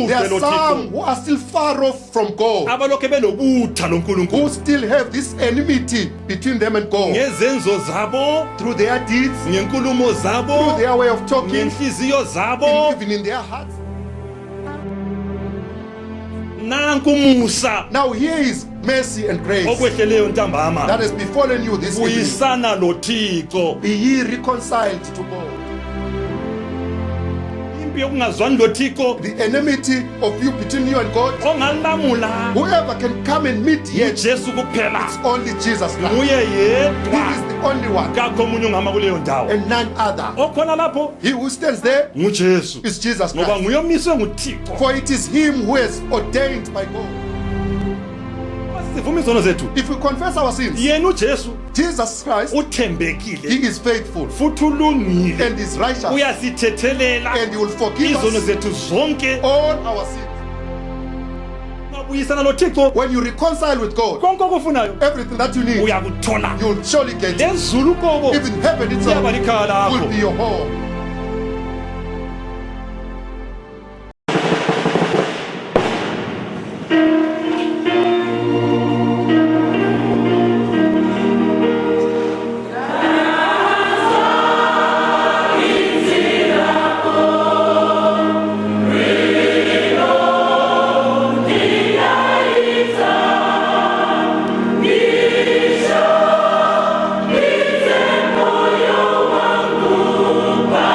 There are some who are still far off from God, who still have this enmity between them and God, through their deeds, through their way of talking, even in their hearts. Now here is mercy and grace that has befallen you this evening. Be ye reconciled to God. The enmity of you between you and God, whoever can come and mediate, it's only Jesus Christ. He is the only one and none other. He who stands there is Jesus Christ, for it is him who is ordained by God. If we confess our sins, Jesus Christ, he is faithful and is righteous, and he will forgive us all our sins. When you reconcile with God, everything that you need, you will surely get it. Even heaven itself will be your home. Bye.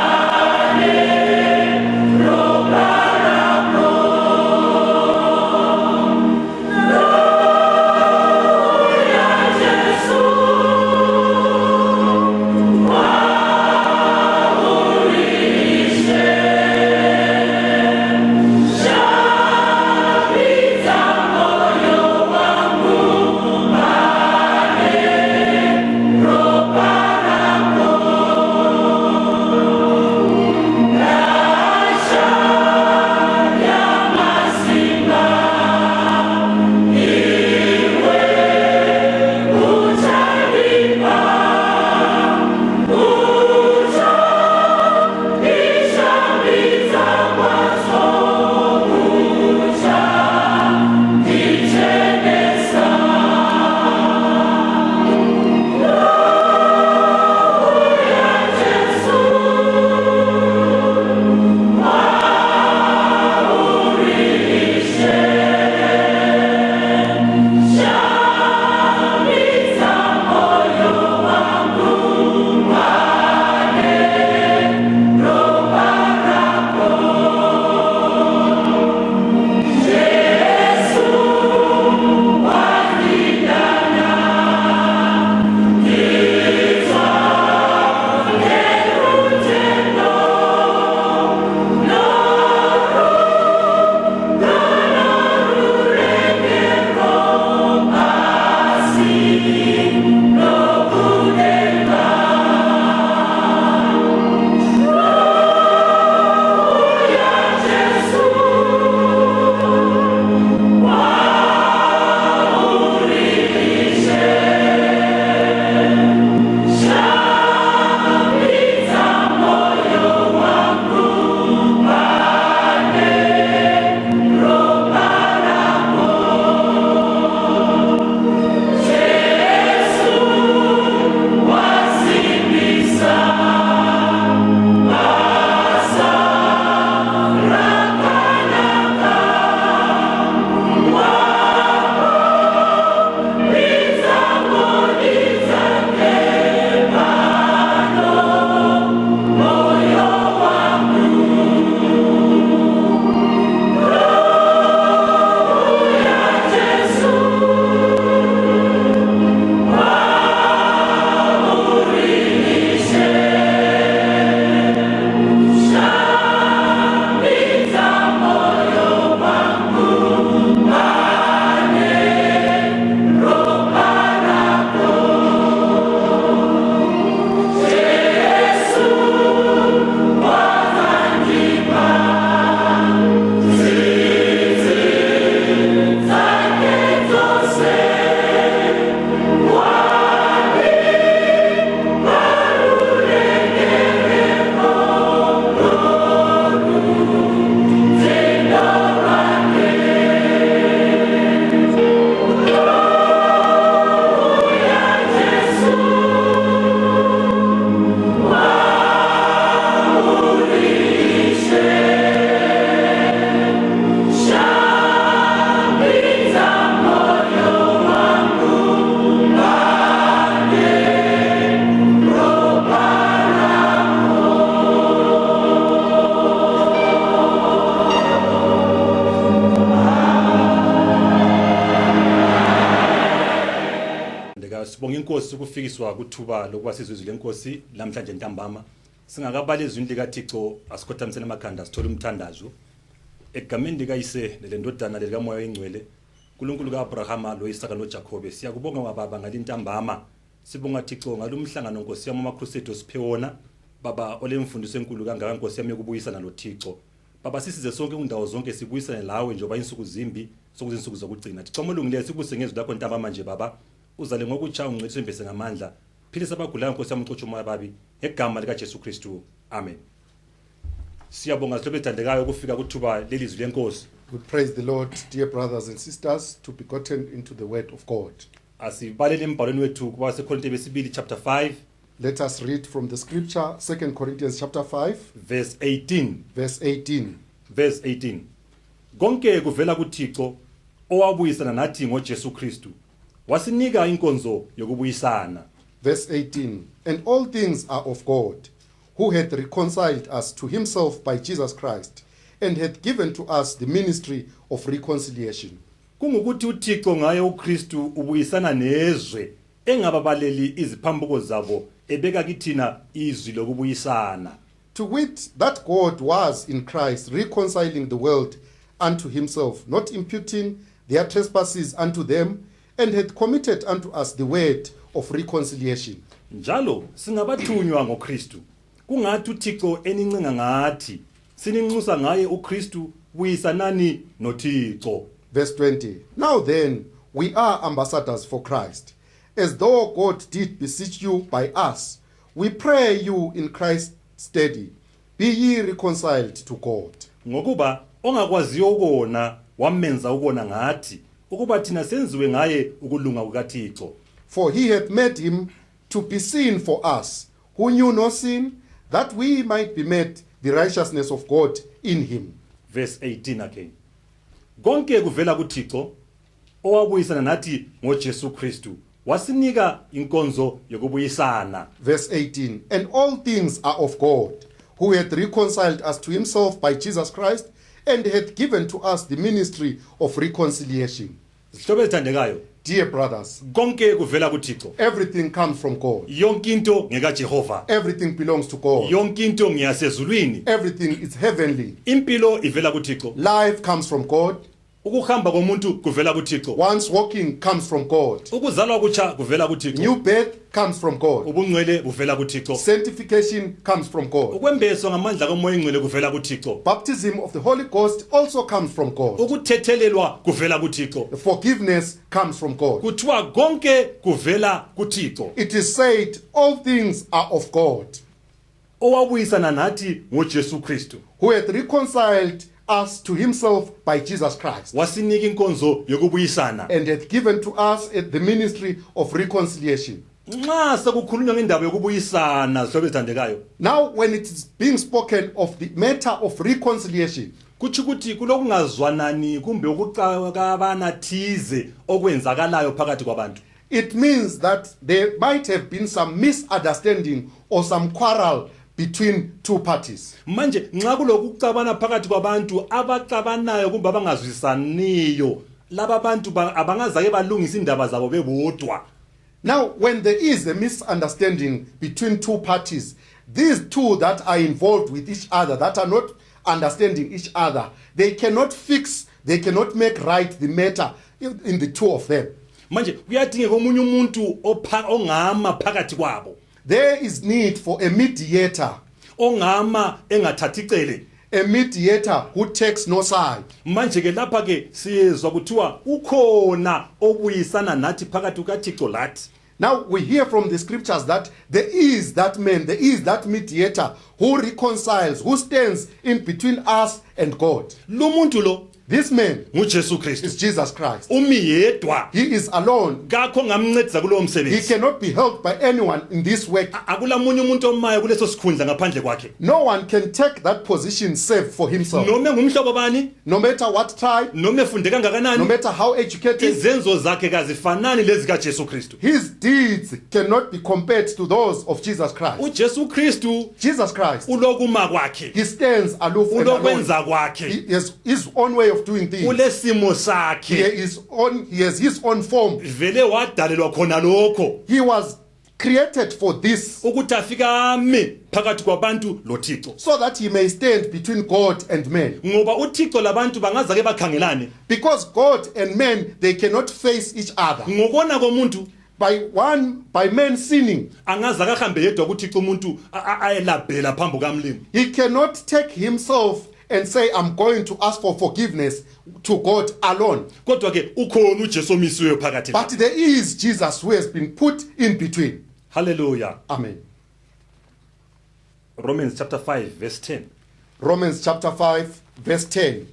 enkosi ukufikiswa kuthuba lokuba sizwe lenkosi namhlanje ntambama singakabala izwi likaThixo asikhothamisela amakhanda sithola umthandazo egameni likayise nelendodana likamoya oyingcwele uNkulunkulu kaAbrahama loIsaka noJakobe siyakubonga baba ngalintambama sibonga Thixo ngalumhlangano Nkosi yami amaCrusader siphewona baba olemfundiso enkulu kangaka Nkosi yami ukubuyisana noThixo baba sisize sonke indawo zonke sibuyisane lawe njengoba insuku zimbi sokuzinsuku zokugcina Thixo molungileyo sikuse ngezwi lakho ntambama nje baba uzale ngokutsha ungincithe imbese ngamandla philisa abagulayo Nkosi yami ucotsha umoya babi egama lika Jesu Kristu amen. Siyabonga silobe thandekayo ukufika kuthuba lelizwi lenkosi. We praise the Lord, dear brothers and sisters, to be gotten into the word of God. Asibalele embhalweni wethu kuba seKorinte besibili chapter 5. Let us read from the scripture 2 Corinthians chapter 5 verse 18. Verse 18. Verse 18. Konke kuvela kuThixo owabuyisana nathi ngoJesu Kristu. Wasinika inkonzo yokubuyisana. Verse 18. And all things are of God, who hath reconciled us to himself by Jesus Christ, and hath given to us the ministry of reconciliation. Kungukuthi uThixo ngaye uKristu ubuyisana nezwe engababaleli iziphambuko zabo ebeka kithina izwi lokubuyisana. To wit, that God was in Christ reconciling the world unto himself, not imputing their trespasses unto them, and hath committed unto us the word of reconciliation. Njalo singabathunywa ngoKristu kungathi uThixo enincenga ngathi sininxusa ngaye uKristu buyisanani noThixo. Verse 20. Now then we are ambassadors for Christ, as though God did beseech you by us. We pray you in Christ's stead, be ye reconciled to God. Ngokuba ongakwaziyo ukona wamenza ukona ngathi ukuba thina senziwe ngaye ukulunga kukaThixo. For he hath made him to be sin for us, who knew no sin, that we might be made the righteousness of God in him. Verse 18 again. Konke kuvela kuThixo owabuyisana nathi ngoJesu Kristu wasinika inkonzo yokubuyisana. Verse 18. And all things are of God, who hath reconciled us to himself by Jesus Christ, and hath given to us the ministry of reconciliation. Sihlobo ethandekayo, dear brothers, konke kuvela kuThixo. Everything comes from God. Yonke into ngekaJehova. Everything belongs to God. Yonke into ngiyasezulwini. Everything is heavenly. Impilo ivela kuThixo. Life comes from God. Ukuhamba komuntu kuvela kuThixo. One's walking comes from God. Ukuzalwa kutsha kuvela kuThixo. New birth comes from God. Ubungcwele buvela kuThixo. Sanctification comes from God. Ukwembeswa ngamandla komoya ingcwele kuvela kuThixo. Baptism of the Holy Ghost also comes from God. Ukuthethelelwa kuvela kuThixo. The forgiveness comes from God. Kuthiwa konke kuvela kuThixo. It is said all things are of God, owabuyisana nathi ngoJesu Kristu, who hath reconciled us to himself by Jesus Christ, wasinika inkonzo yokubuyisana, and hath given to us the ministry of reconciliation. Nxa sekukhulunywa ngendaba yokubuyisana sihlobo ethandekayo. Now when it is being spoken of the matter of reconciliation, kuthi ukuthi kulokungazwanani kumbe ukuqabana thize okwenzakalayo phakathi kwabantu. It means that there might have been some misunderstanding or some quarrel between two parties. Manje nxa kulokucabana phakathi kwabantu abaxabanayo kumbe abangazwisaniyo laba bantu abangazake balungisa indaba zabo bebodwa. Now when there is a misunderstanding between two parties, these two that are involved with each other, that are not understanding each other, they cannot make right the matter in the two of them. Manje kuyadingeka omunye umuntu ongama phakathi kwabo. There is need for a mediator. Ongama engathathi icele. A mediator who takes no side. Manje ke lapha ke siyezwa kuthiwa ukhona obuyisana nathi phakathi kukaThixo lathi. Now we hear from the scriptures that there is that man, there is that mediator who reconciles, who stands in between us and God. Lo muntu lo, this man nguJesu Kristu, is Jesus Christ. Umi yedwa. He is alone. Kakho ngamncedisa kulo msebenzi. He cannot be helped by anyone in this work. Akula munye umuntu omaye kuleso sikhundla ngaphandle kwakhe. No one can take that position save for himself. Noma ngumhlobo bani? No matter what tribe. Noma efunde kangakanani? No matter how educated. Izenzo zakhe kazifanani lezi kaJesu Kristu. His deeds cannot be compared to those of Jesus Christ. uJesu Kristu, Jesus Christ, ulokuma kwakhe. he stands aloof and alone. Ulokwenza kwakhe. He has his own way of of doing things. ulesimo sakhe He has his own form. vele wadalelwa khona lokho He was created for this, ukuthi afika ame phakathi kwabantu loThixo so that he may stand between God and men. ngoba uThixo labantu bangaza ke bakhangelane Because God and men, they cannot face each other. ngokona komuntu By men sinning, angaza kahambe yedwa kuThixo umuntu ayelabhela phambi kamlimi he cannot take himself and say, I'm going to ask for forgiveness to God alone. kodwa ke ukhona uJesu omisiwe phakathi But there is Jesus who has been put in between. hallelujah Amen. Romans chapter 5 verse 10 Romans chapter 5 verse 10.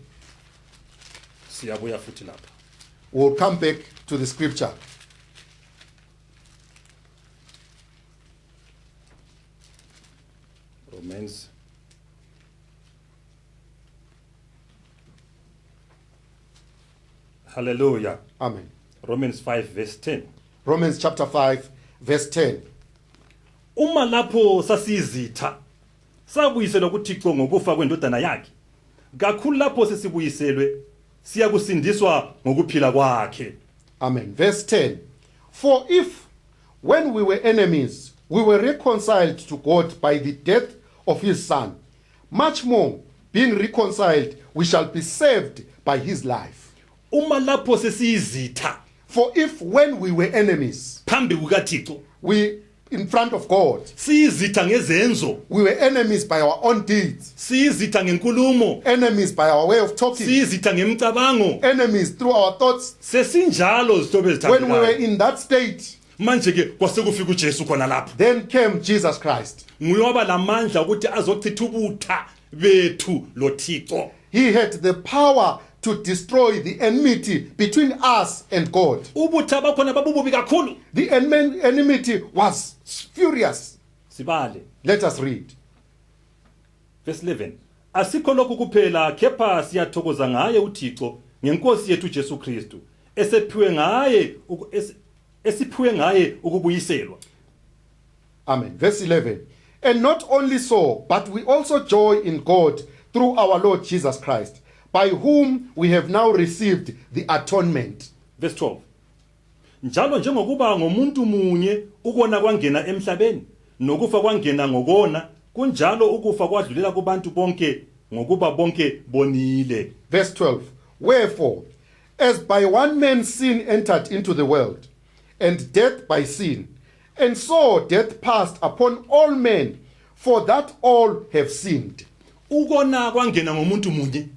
siyabuya futhi lapha We'll come back to the scripture. Romans hallelujah Amen. Romans 5 verse 10 Romans chapter 5 verse 10. uma lapho sasizitha sabuyiselwa kuThixo ngokufa kwendodana yakhe kakhulu lapho sesibuyiselwe siyakusindiswa ngokuphila kwakhe Amen. Verse 10. For if, when we were enemies, we were reconciled to God by the death of his Son, much more, being reconciled, we shall be saved by his life. uma lapho sesizitha For if, when we were enemies, phambi kukaThixo we, in front of God, siyizitha ngezenzo we were enemies by our own deeds, siyizitha ngenkulumo enemies by our way of talking, siyizitha ngemicabango enemies through our thoughts. sesinjalo zithobe When we were ezithandekayo in that state, manje ke kwasekufika uJesu khona lapho then came Jesus Christ. nguye waba lamandla ukuthi azochitha ubutha bethu loThixo He had the power to destroy the enmity between us and God. ubutha bakhona babububi kakhulu The enmity was furious. sibale Let us read. verse 11 asikho lokhu kuphela kepha siyathokoza ngaye uThixo ngenkosi yethu Jesu Kristu esiphiwe ngaye ukubuyiselwa Amen. Verse 11. And not only so, but we also joy in God through our Lord Jesus Christ, by whom we have now received the atonement. verse 12 njalo njengokuba ngomuntu munye ukona kwangena emhlabeni nokufa kwangena ngokona kunjalo ukufa kwadlulela kubantu bonke ngokuba bonke bonile Verse 12. Wherefore, as by one man sin entered into the world, and death by sin, and so death passed upon all men, for that all have sinned. ukona kwangena ngomuntu munye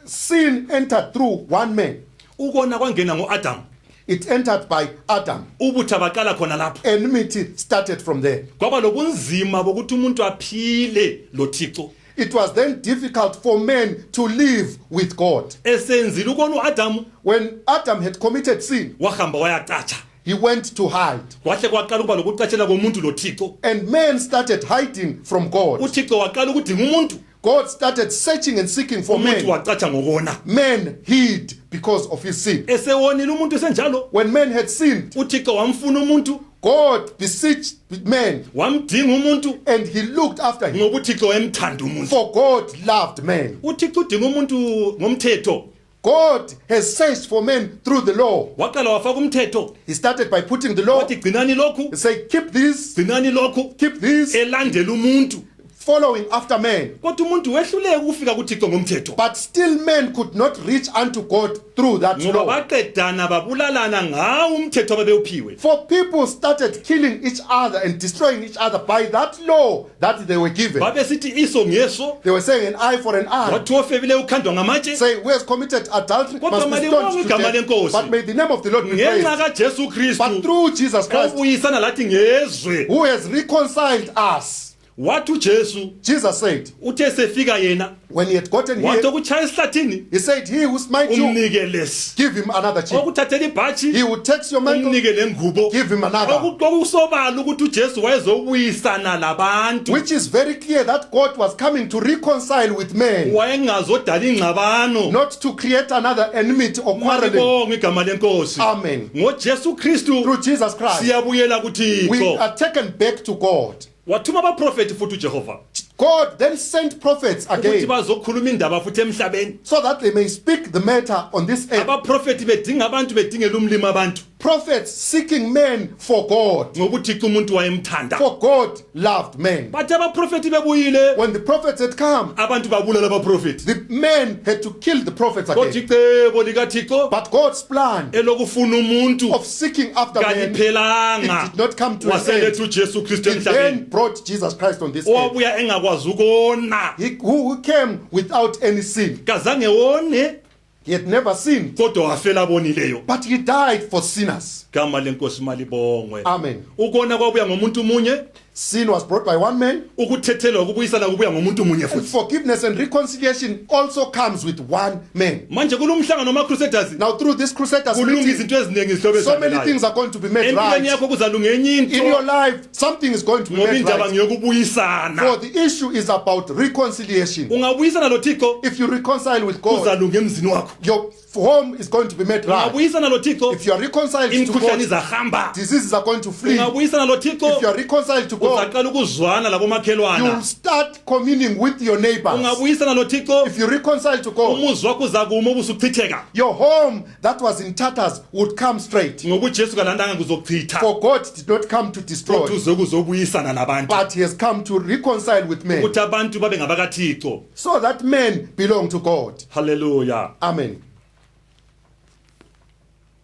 Sin entered through one man. ukona kwangena ngoAdam It entered by Adam. ubutha baqala khona lapho Enmity started from there. kwaba lobunzima bokuthi umuntu aphile loThixo It was then difficult for men to live with God. esenzile ukona uAdam When Adam had committed sin, wahamba wayacatsha he went to hide. kwahle kwaqala ukuba lokucatshela komuntu loThixo And men started hiding from God. uThixo waqala ukudinga umuntu God started searching and seeking for umuntu men. wacatsha ngokona Men hid because of his sin. esewonile umuntu senjalo When men had sinned, uThixo wamfuna umuntu God beseeched men wamdinga umuntu and he looked after him. ngoba uThixo wayemthanda umuntu For God loved men. uThixo udinga umuntu ngomthetho God has searched for men through the law. waqala wafaka umthetho He started by putting the law. wathi gcinani lokhu He said, keep this, gcinani lokhu keep this, elandela umuntu following after men. kodwa umuntu wehluleke ukufika kuThixo ngomthetho But still men could not reach unto God through that ngoba law. baqedana babulalana ngawo umthetho ababewuphiwe For people started killing each other and destroying each other by that law that they were given. babesithi iso ngeso They were saying an eye for an eye. wathi ofebile ukhandwa ngamatshe Say, who has committed adultery Kodwa must be malibonge stoned to igama death. lenkosi. But may the name of the Lord be ngenxa praised. kaJesu But Kristu through Jesus Christ, obuyisana lathi ngezwe who has reconciled us, wathi uJesu Jesus said, uthe sefika yena when he had gotten wathi here, okuchaya esihlathini he said, he who smites you, umnikelesi give him another cheek. okuthathela ibhaji He who takes your mantle, umnikele ngubo give him another. okusobala ukuthi uJesu wayezobuyisana labantu Which is very clear that God was coming to reconcile with men, wayengazodala ingxabano not to create another enmity or quarreling. malibonge igama lenkosi Amen. ngoJesu Kristu Through Jesus Christ, siyabuyela we kuThixo are taken back to God. wathuma abaprofeti futhi uJehova God then sent prophets ukuthi again bazokhuluma indaba futhi emhlabeni so that they may speak the matter on this earth. abaprofeti bedinga abantu bedingela umlimo abantu Prophets seeking men for God, ngoba uThixo umuntu wayemthanda for God loved men. bathi abaprofeti bebuyile When the prophets had come, abantu babulala abaprofeti the men had to kill the prophets kodwa again. icebo likaThixo But God's plan elokufuna umuntu of seeking after men, it kaliphelanga did not come to an waseletha end. uJesu Kristu He emhlabeni then brought Jesus Christ on this earth, owabuya engakwazi ukona who came without any sin. kazange wone He had never sinned, kodwa wafela abonileyo but he died for sinners. gama lenkosi malibongwe Amen. ukona kwabuya ngomuntu munye Sin was brought by one man, ukuthethelwa ukubuyisana kubuya ngomuntu munye and futhi forgiveness and reconciliation also comes with one man. manje kulumhlangano wama crusaders Now through this Crusaders kulunga meeting, izinto eziningi zihlobo so many ezandelayo things are going to be made empilweni right. yakho kuzalunga enye In your into life, something is going to be ngoba made indaba right. ngiyokubuyisana For the issue is about reconciliation. ungabuyisana loThixo If you reconcile with God, kuzalunga emzini wakho your home is going to be made right. ungabuyisana loThixo If you are reconciled to imikhuhlane God, izahamba diseases are going to flee. ungabuyisana loThixo If you are reconciled to God, uzaqala ukuzwana you'll labomakhelwana start communing with your neighbors. ungabuyisana loThixo If you reconcile to God, umuzi wakho uzakuma ubusuchitheka your home that was in tatters would come straight. ngoba uJesu kalandanga kuzokuchitha For God did not come to destroy, kodwa uze kuzobuyisana nabantu but He has come to reconcile with men, ukuthi abantu babe ngabakaThixo so that men belong to God. haleluya Amen.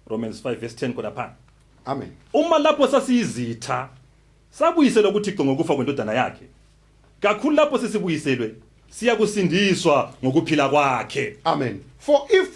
Romans 5 verse 10 kodwa Amen. uma lapho sasiyizitha sabuyiselwa kuThixo ngokufa kwendodana yakhe kakhulu lapho sesibuyiselwe siyakusindiswa ngokuphila kwakhe Amen. For if,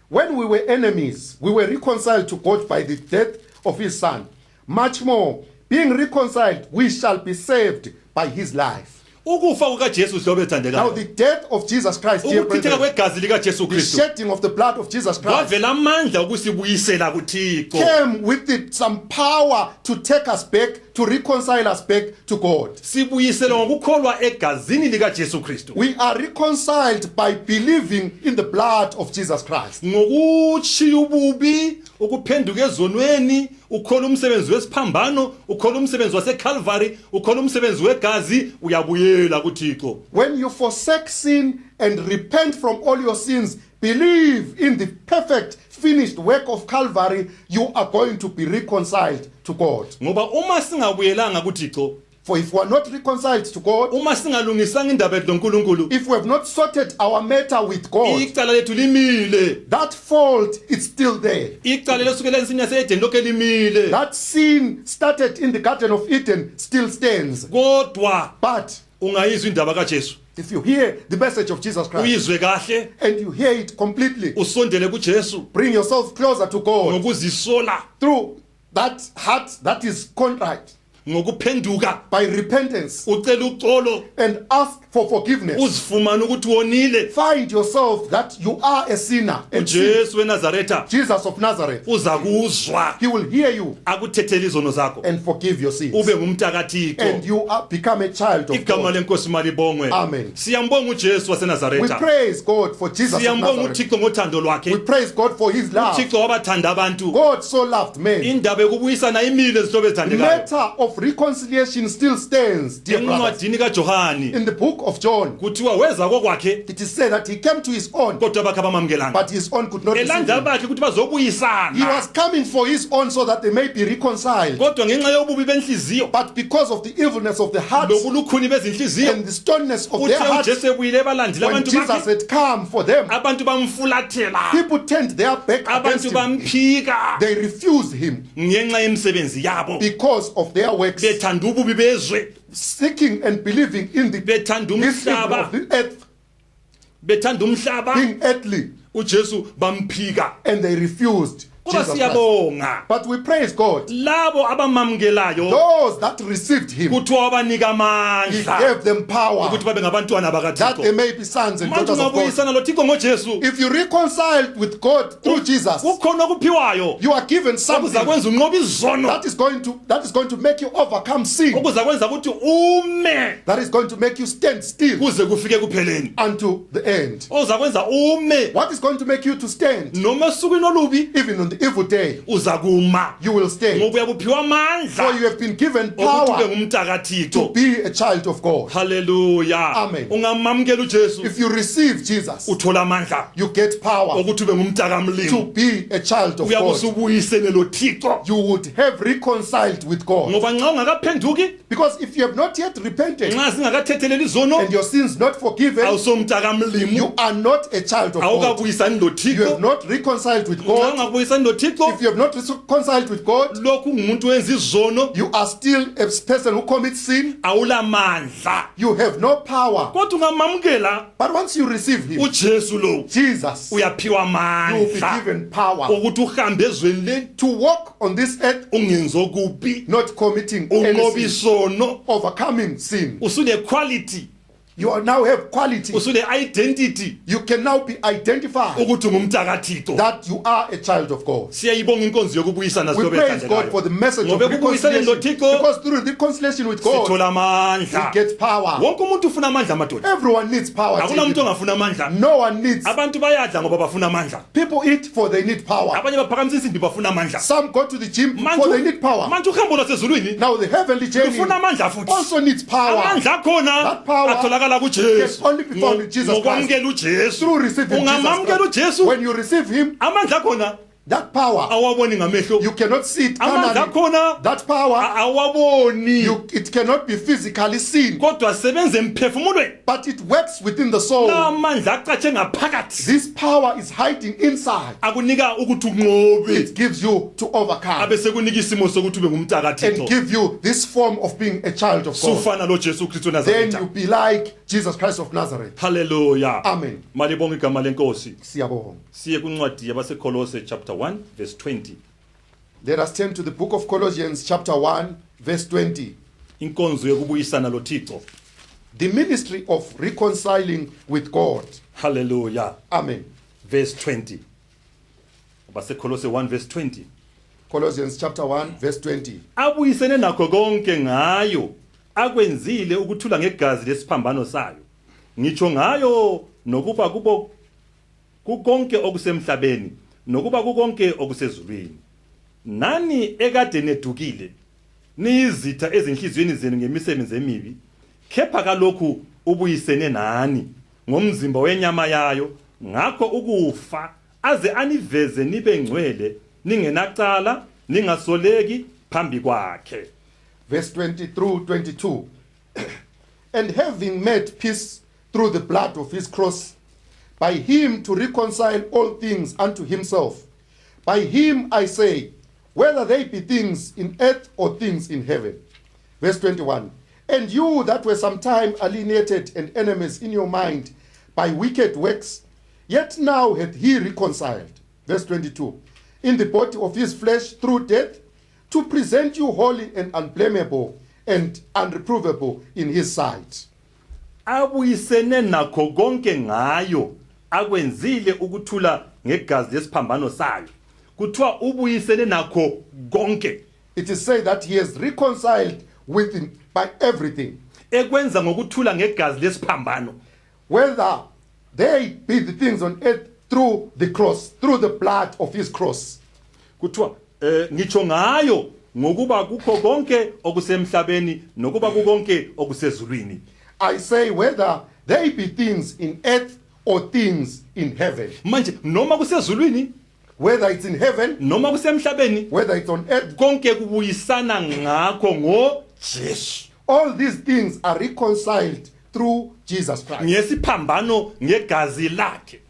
when we were enemies, we were reconciled to God by the death of His Son, much more, being reconciled, we shall be saved by His life. ukufa kukaJesu hlobo Now, ethandekayo the death of Jesus Christ, dear ukuchitheka brethren, kwegazi likaJesu the Kristu shedding of the blood of Jesus Christ, kwavela amandla ukusibuyisela kuThixo came with it some power to take us back, to reconcile us back to God. sibuyiselwa ngokukholwa egazini likaJesu Kristu We are reconciled by believing in the blood of Jesus Christ. ngokutshiya ububi ukuphenduka ezonweni ukhola umsebenzi wesiphambano ukhola umsebenzi waseCalvary ukhola umsebenzi wegazi uyabuyela kuThixo When you forsake sin and repent from all your sins, believe in the perfect finished work of Calvary, you are going to be reconciled to God. ngoba uma singabuyelanga kuThixo For if we are not reconciled to God, uma singalungisanga indaba yethu noNkulunkulu if we have not sorted our matter with God, icala lethu limile that fault is still there. icala lesukela ensinya seyedeni lokho limile That sin started in the Garden of Eden still stands. kodwa But ungayizwa indaba kaJesu if you hear the message of Jesus Christ uyizwe kahle and you hear it completely, usondele kuJesu bring yourself closer to God ngokuzisola through that heart that is contrite, ngokuphenduka by repentance, ucela uxolo and ask for forgiveness. uzifumana ukuthi wonile Find yourself that you are a sinner. And sin. uJesu weNazaretha Jesus of Nazareth, uza kuzwa He will hear you akuthethele izono zakho and forgive your sins. ube ngumntakaThixo And you become a child of igama God. lenkosi malibongwe Amen. siyambonga uJesu We waseNazaretha praise God for Jesus of siyambonga Nazareth. uThixo ngothando lwakhe We praise God for His love. uThixo wabathanda abantu God so loved men. indaba yokubuyisana imile zihlobo The ezithandekayo matter of reconciliation still stands, dear brothers. encwadini kaJohani In the book of John, kuthiwa weza kokwakhe it is said that He came to His own, kodwa bakhe abamamkelanga but His own could not receive elanda Him. bakhe ukuthi bazobuyisana He was coming for His own so that they may be reconciled. kodwa ngenxa yobubi benhliziyo But because of the evilness of the hearts lokulukhuni bezinhliziyo and the sternness of their uthe hearts, uJesu ebuyile ebalandile when abantu Jesus bakhe had come for them, abantu bamfulathela people turned their back against abantu Him. bamphika They refused Him ngenxa yemisebenzi yabo because of their works, bethanda ububi bezwe seeking and believing in the bethanda this evil of umhlaba the earth, bethanda umhlaba being earthly, uJesu bamphika and they refused kodwa Jesus Christ. siyabonga But we praise God. labo abamamukelayo Those that received Him, kuthiwa wabanika He amandla gave them power ukuthi babe ngabantwana that they bakaThixo may be sons and manje daughters of God. ungabuyisana loThixo ngoJesu If you reconciled with God through Jesus, kukhona okuphiwayo you are given something okuzakwenza unqoba izono that is going to make you overcome sin, okuzakwenza ukuthi ume that is going to make you stand still kuze kufike kupheleni unto the end. ozakwenza ume What is going to make you to stand noma esukwini olubi even on on the evil day, uzakuma you will stay. ngoba uyabuphiwa For amandla you have been given ukuthi ube power ngumntakathixo. to be a child of God. Hallelujah. Amen. Ungamamukela uJesu If you receive Jesus, uthola amandla you get power ukuthi ube to ngumntakamlimo. be a child of God. Uyabusubuyisene lo Thixo. You would have reconciled with God. Ngoba nxa ungakaphenduki, Because if you have not yet repented nxa singakathetheleli izono, and your sins not forgiven, awusomntakamlimo. you are not a child of God. Awukabuyisani lo You have Thixo. not reconciled with Nxa God. ungabuyisani lo Thixo, If you have not reconciled with God, lokhu ngumuntu wenza izono, you are still a person who commits sin. awulamandla. You have no power. Kodwa ungamamukela But once you receive Him, uJesu lo, Jesus, uyaphiwa you will be amandla given power ukuthi uhambe ezweni le to walk on this earth, ungenzi okubi, not committing unqoba any sin, isono, overcoming sin. usule quality, You now have quality. usule identity You can now be identified ukuthi ngumntakathixo. that you are a child of God. Siyayibonga inkonzo yokubuyisana We praise God for the message of reconciliation, because through reconciliation with God, sithola we amandla. get power. Wonke umuntu ufuna amandla amadoda. Everyone needs power. Akuna umuntu ongafuna amandla. No one needs. Abantu bayadla ngoba bafuna amandla. People eat for they need power. Abanye baphakamisa isimbi bafuna amandla. Some go to the gym for they need power. Manje uhambo lwasezulwini Now the heavenly journey ufuna amandla futhi. also needs power. Amandla akhona That power atholakala can kuJesu. only be found in Jesus Christ. Ngokwamukela uJesu. Through receiving Ungamamukela Jesus Christ. uJesu. When you receive Him, Amandla akhona that power, awaboni ngamehlo. you cannot see it Amandla carnally. akhona That power, awaboni. it cannot be physically seen, Kodwa sebenza emphefumulweni. but it works within the soul. Amandla acatshe ngaphakathi. This power is hiding inside. Akunika ukuthi unqobe. It gives you to overcome Abe sekunika isimo sokuthi ube and ngumntakathixo. give you this form of being a child of God. Sufana lo Jesu Kristu Then you Nazareth. be like Jesus Christ of Nazareth. Hallelujah. Amen. Malibonga igama lenkosi. Siyabonga. Siye kuncwadi yabaseKolose chapter 1 verse 20. Let us turn to the book of Colossians chapter 1 verse 20. Inkonzo yokubuyisana lo Thixo. The ministry of reconciling with God. Hallelujah. Amen. Verse 20. AbaseKolose 1 verse 20. Colossians chapter 1 verse 20. Abuyisene nakho konke ngayo akwenzile ukuthula ngegazi lesiphambano sayo. Ngitsho ngayo nokuba kubo kukonke okusemhlabeni nokuba kukonke okusezulwini. Nani ekade nedukile nizitha ezinhlizweni zenu ngemisebenzi emibi, kepha kalokhu ubuyisene nani ngomzimba wenyama yayo, ngakho ukufa aze aniveze nibe ngcwele, ningenacala, ningasoleki phambi kwakhe. Verse 20 through 22. And having made peace through the blood of his cross, by him to reconcile all things unto himself. By him I say, whether they be things in earth or things in heaven. Verse 21. And you that were sometime alienated and enemies in your mind by wicked works, yet now hath he reconciled. Verse 22. In the body of his flesh through death, to present you holy and unblameable and unreprovable in his sight. Abuyisene nakho konke ngayo akwenzile ukuthula ngegazi lesiphambano sayo. Kuthiwa ubuyisene nakho konke. It is said that he has reconciled with him by everything. Ekwenza ngokuthula ngegazi lesiphambano. Whether they be the things on earth through the cross, through the blood of his cross. Kuthiwa ngitsho ngayo ngokuba kukho konke okusemhlabeni nokuba kukonke okusezulwini. I say whether they be things in earth or things in heaven. Manje noma kusezulwini, Whether it's in heaven, noma kusemhlabeni, whether it's on earth, konke kubuyisana ngakho ngoJesu. all these things are reconciled through Jesus Christ. Ngesiphambano ngegazi lakhe.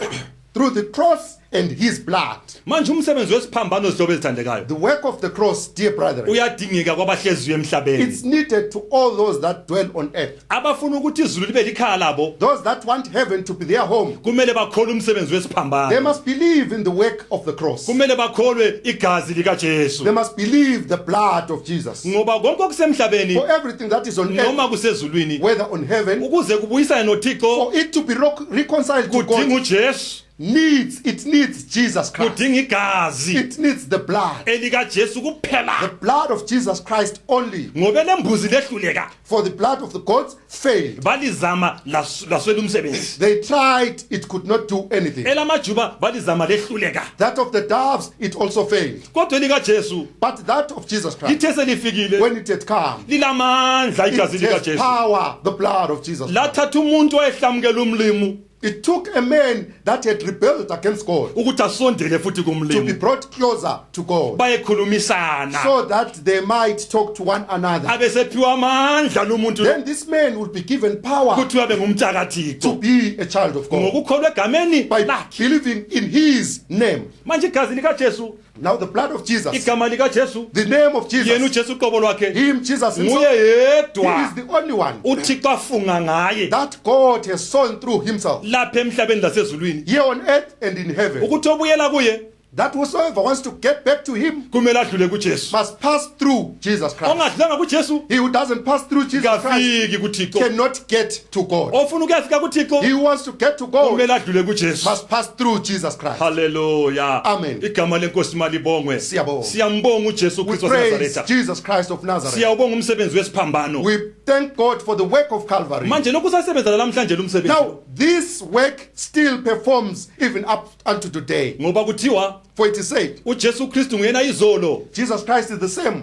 Through the cross and his blood. Manje umsebenzi wesiphambano sizobe lithandekayo. The work of the cross, dear brethren, Uyadingeka kwabahleziyo emhlabeni. it's needed to all those that dwell on earth. Abafuna ukuthi izulu libe likhaya labo, Those that want heaven to be their home, kumele bakholwe umsebenzi they wesiphambano. must believe in the work of the cross. Kumele bakholwe igazi likaJesu. They must believe the blood of Jesus. Ngoba konke okusemhlabeni For everything that is on noma earth, kusezulwini, whether on heaven, ukuze kubuyisane noThixo, for it to be reconciled to kudinga God, uJesu. it needs Jesus Christ. kudinga igazi It needs the blood. elika Jesu The kuphela blood of Jesus Christ only. ngoba lembuzi lehluleka For the blood of the goats failed. balizama laswela umsebenzi They tried, it could not do anything. elamajuba balizama lehluleka That of the doves, it also failed. kodwa elika Jesu But that of Jesus Christ, lithe selifikile when it had come, lilamandla igazi it lika has Jesu power, the blood of Jesus Christ. lathatha umuntu owehlamukela umlimo It took a man that had rebelled against God ukuthi asondele futhi to be kumlimo brought closer to God, bayekhulumisana so that they might talk to one another. abesephiwa amandla lumuntu Then this man would be given power ukuthi abe to ngumthakathixo be a child of God ngokukholwa egameni by lakhe believing in his name. manje igazi lika Jesu Now the blood of Jesus, igama lika Jesu the name of yena Jesus, uJesu uqobo lwakhe him, Jesus nguye himself, he yedwa is the only one uThixo afunga ngaye that God has sown through himself lapha emhlabeni lasezulwini here on earth and in heaven. ukuthi obuyela kuye That whosoever wants to get back to him kumele adlule kuJesu must pass through Jesus Christ. ongadlanga kuJesu He who doesn't pass through Jesus Christ kafiki kuThixo cannot get to God. ofuna ukuyafika kuThixo He who wants to get to God kumele adlule kuJesu must pass through Jesus Christ. haleluya Amen. igama lenkosi malibongwe Siyabonga. siyambonga uJesu We Kristu praise waseNazaretha Jesus Christ of Nazareth. siyawubonga umsebenzi wesiphambano We thank God for the work of Calvary. manje lokhu sasebenza namhlanje lumsebenzi Now, this work still performs even up unto today. ngoba kuthiwa For it is said, uJesu Kristu nguyena izolo Jesus Christ is the same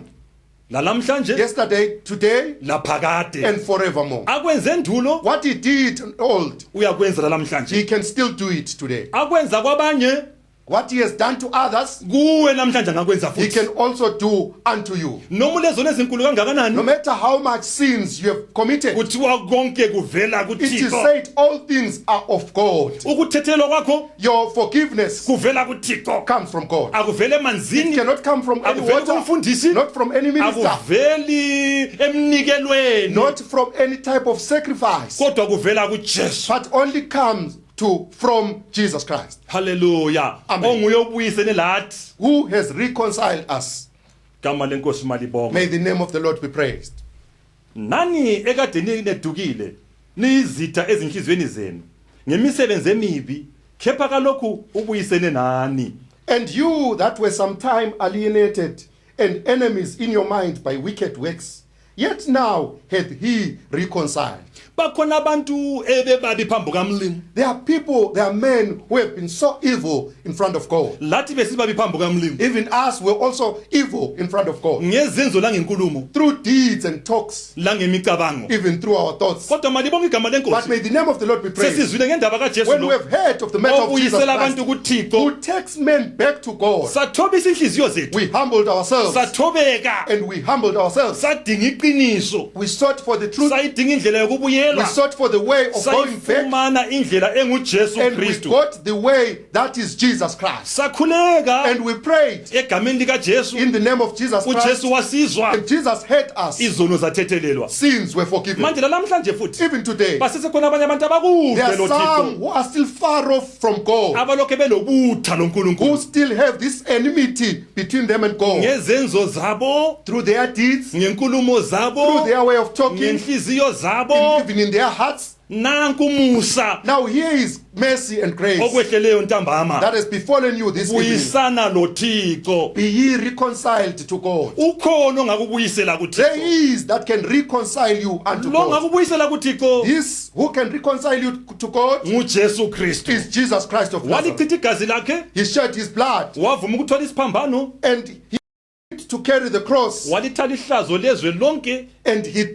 nalamhlanje yesterday, today, laphakade and forevermore. akwenze endulo What he did old, uyakwenza namhlanje he can still do it today. akwenza kwabanye What he has done to others, kuwe namhlanje angakwenza he futhi can also do unto you. noma ulezono ezinkulu No kangakanani matter how much sins you have committed, kuthiwa konke kuvela it is kuThixo said all things are of God. ukuthethelwa kwakho Your forgiveness kuvela kuThixo comes from God. akuvele It emanzini cannot come from any akuveli water, kumfundisi not from any minister, akuveli emnikelweni not from any type of sacrifice, kodwa kuvela kuJesu but only comes from Jesus Christ, haleluya Amen. onguye obuyisene lathi who has reconciled us. gama lenkosi malibonga May the name of the Lord be praised. nani ekadeni nedukile nizitha ezinhlizweni zenu ngemisebenzi emibi kepha kalokhu ubuyisene nani And you that were sometime alienated and enemies in your mind by wicked works, yet now hath he reconciled. bakhona abantu ebebabi phambi kamlimi There are people, there are men who have been so evil in front of God. lathi besibabi phambi kamlimi Even us were also evil in front of God. ngezenzo langenkulumo Through deeds and talks, langemicabango even through our thoughts. kodwa malibonga igama But lenkosi may the name of the Lord be praised. sesizwile ngendaba kaJesu When we lo have heard of the matter of Jesus obuyisela Christ, abantu kuThixo who takes men back to God, sathobisa inhliziyo zethu we humbled ourselves. sathobeka And we humbled ourselves. sadinga iqiniso We sought for the truth. sayidinga indlela We yokubuyela sought for the way of going back. sayifumana indlela enguJesu And we Kristu got the way that is Jesus Christ. sakhuleka And we prayed egameni likaJesu in the name of Jesus Christ. uJesu wasizwa And Jesus heard us. izono zathethelelwa Sins were forgiven. manje namhlanje futhi Even today, basesekhona abanye abantu there abakude are some loThixo who are still far off from God, abalokhe belobutha who loNkulunkulu still have this enmity between them and God. ngezenzo zabo Through their deeds, ngenkulumo through zabo their way of talking, ngenhliziyo zabo even in their hearts. nanku musa Now here is mercy and grace okwehleleyo ntambama that has befallen you this evening. buyisana loThixo Be ye reconciled to God. ukhona ongakubuyisela There kuThixo is that can reconcile you unto lo God. ngakubuyisela kuThixo This who can reconcile you to God nguJesu Kristu is Jesus Christ of Nazareth. walichitha igazi lakhe He shed his blood wavuma ukuthwala isiphambano and he to carry the cross, walithatha ihlazo lezwe lonke and he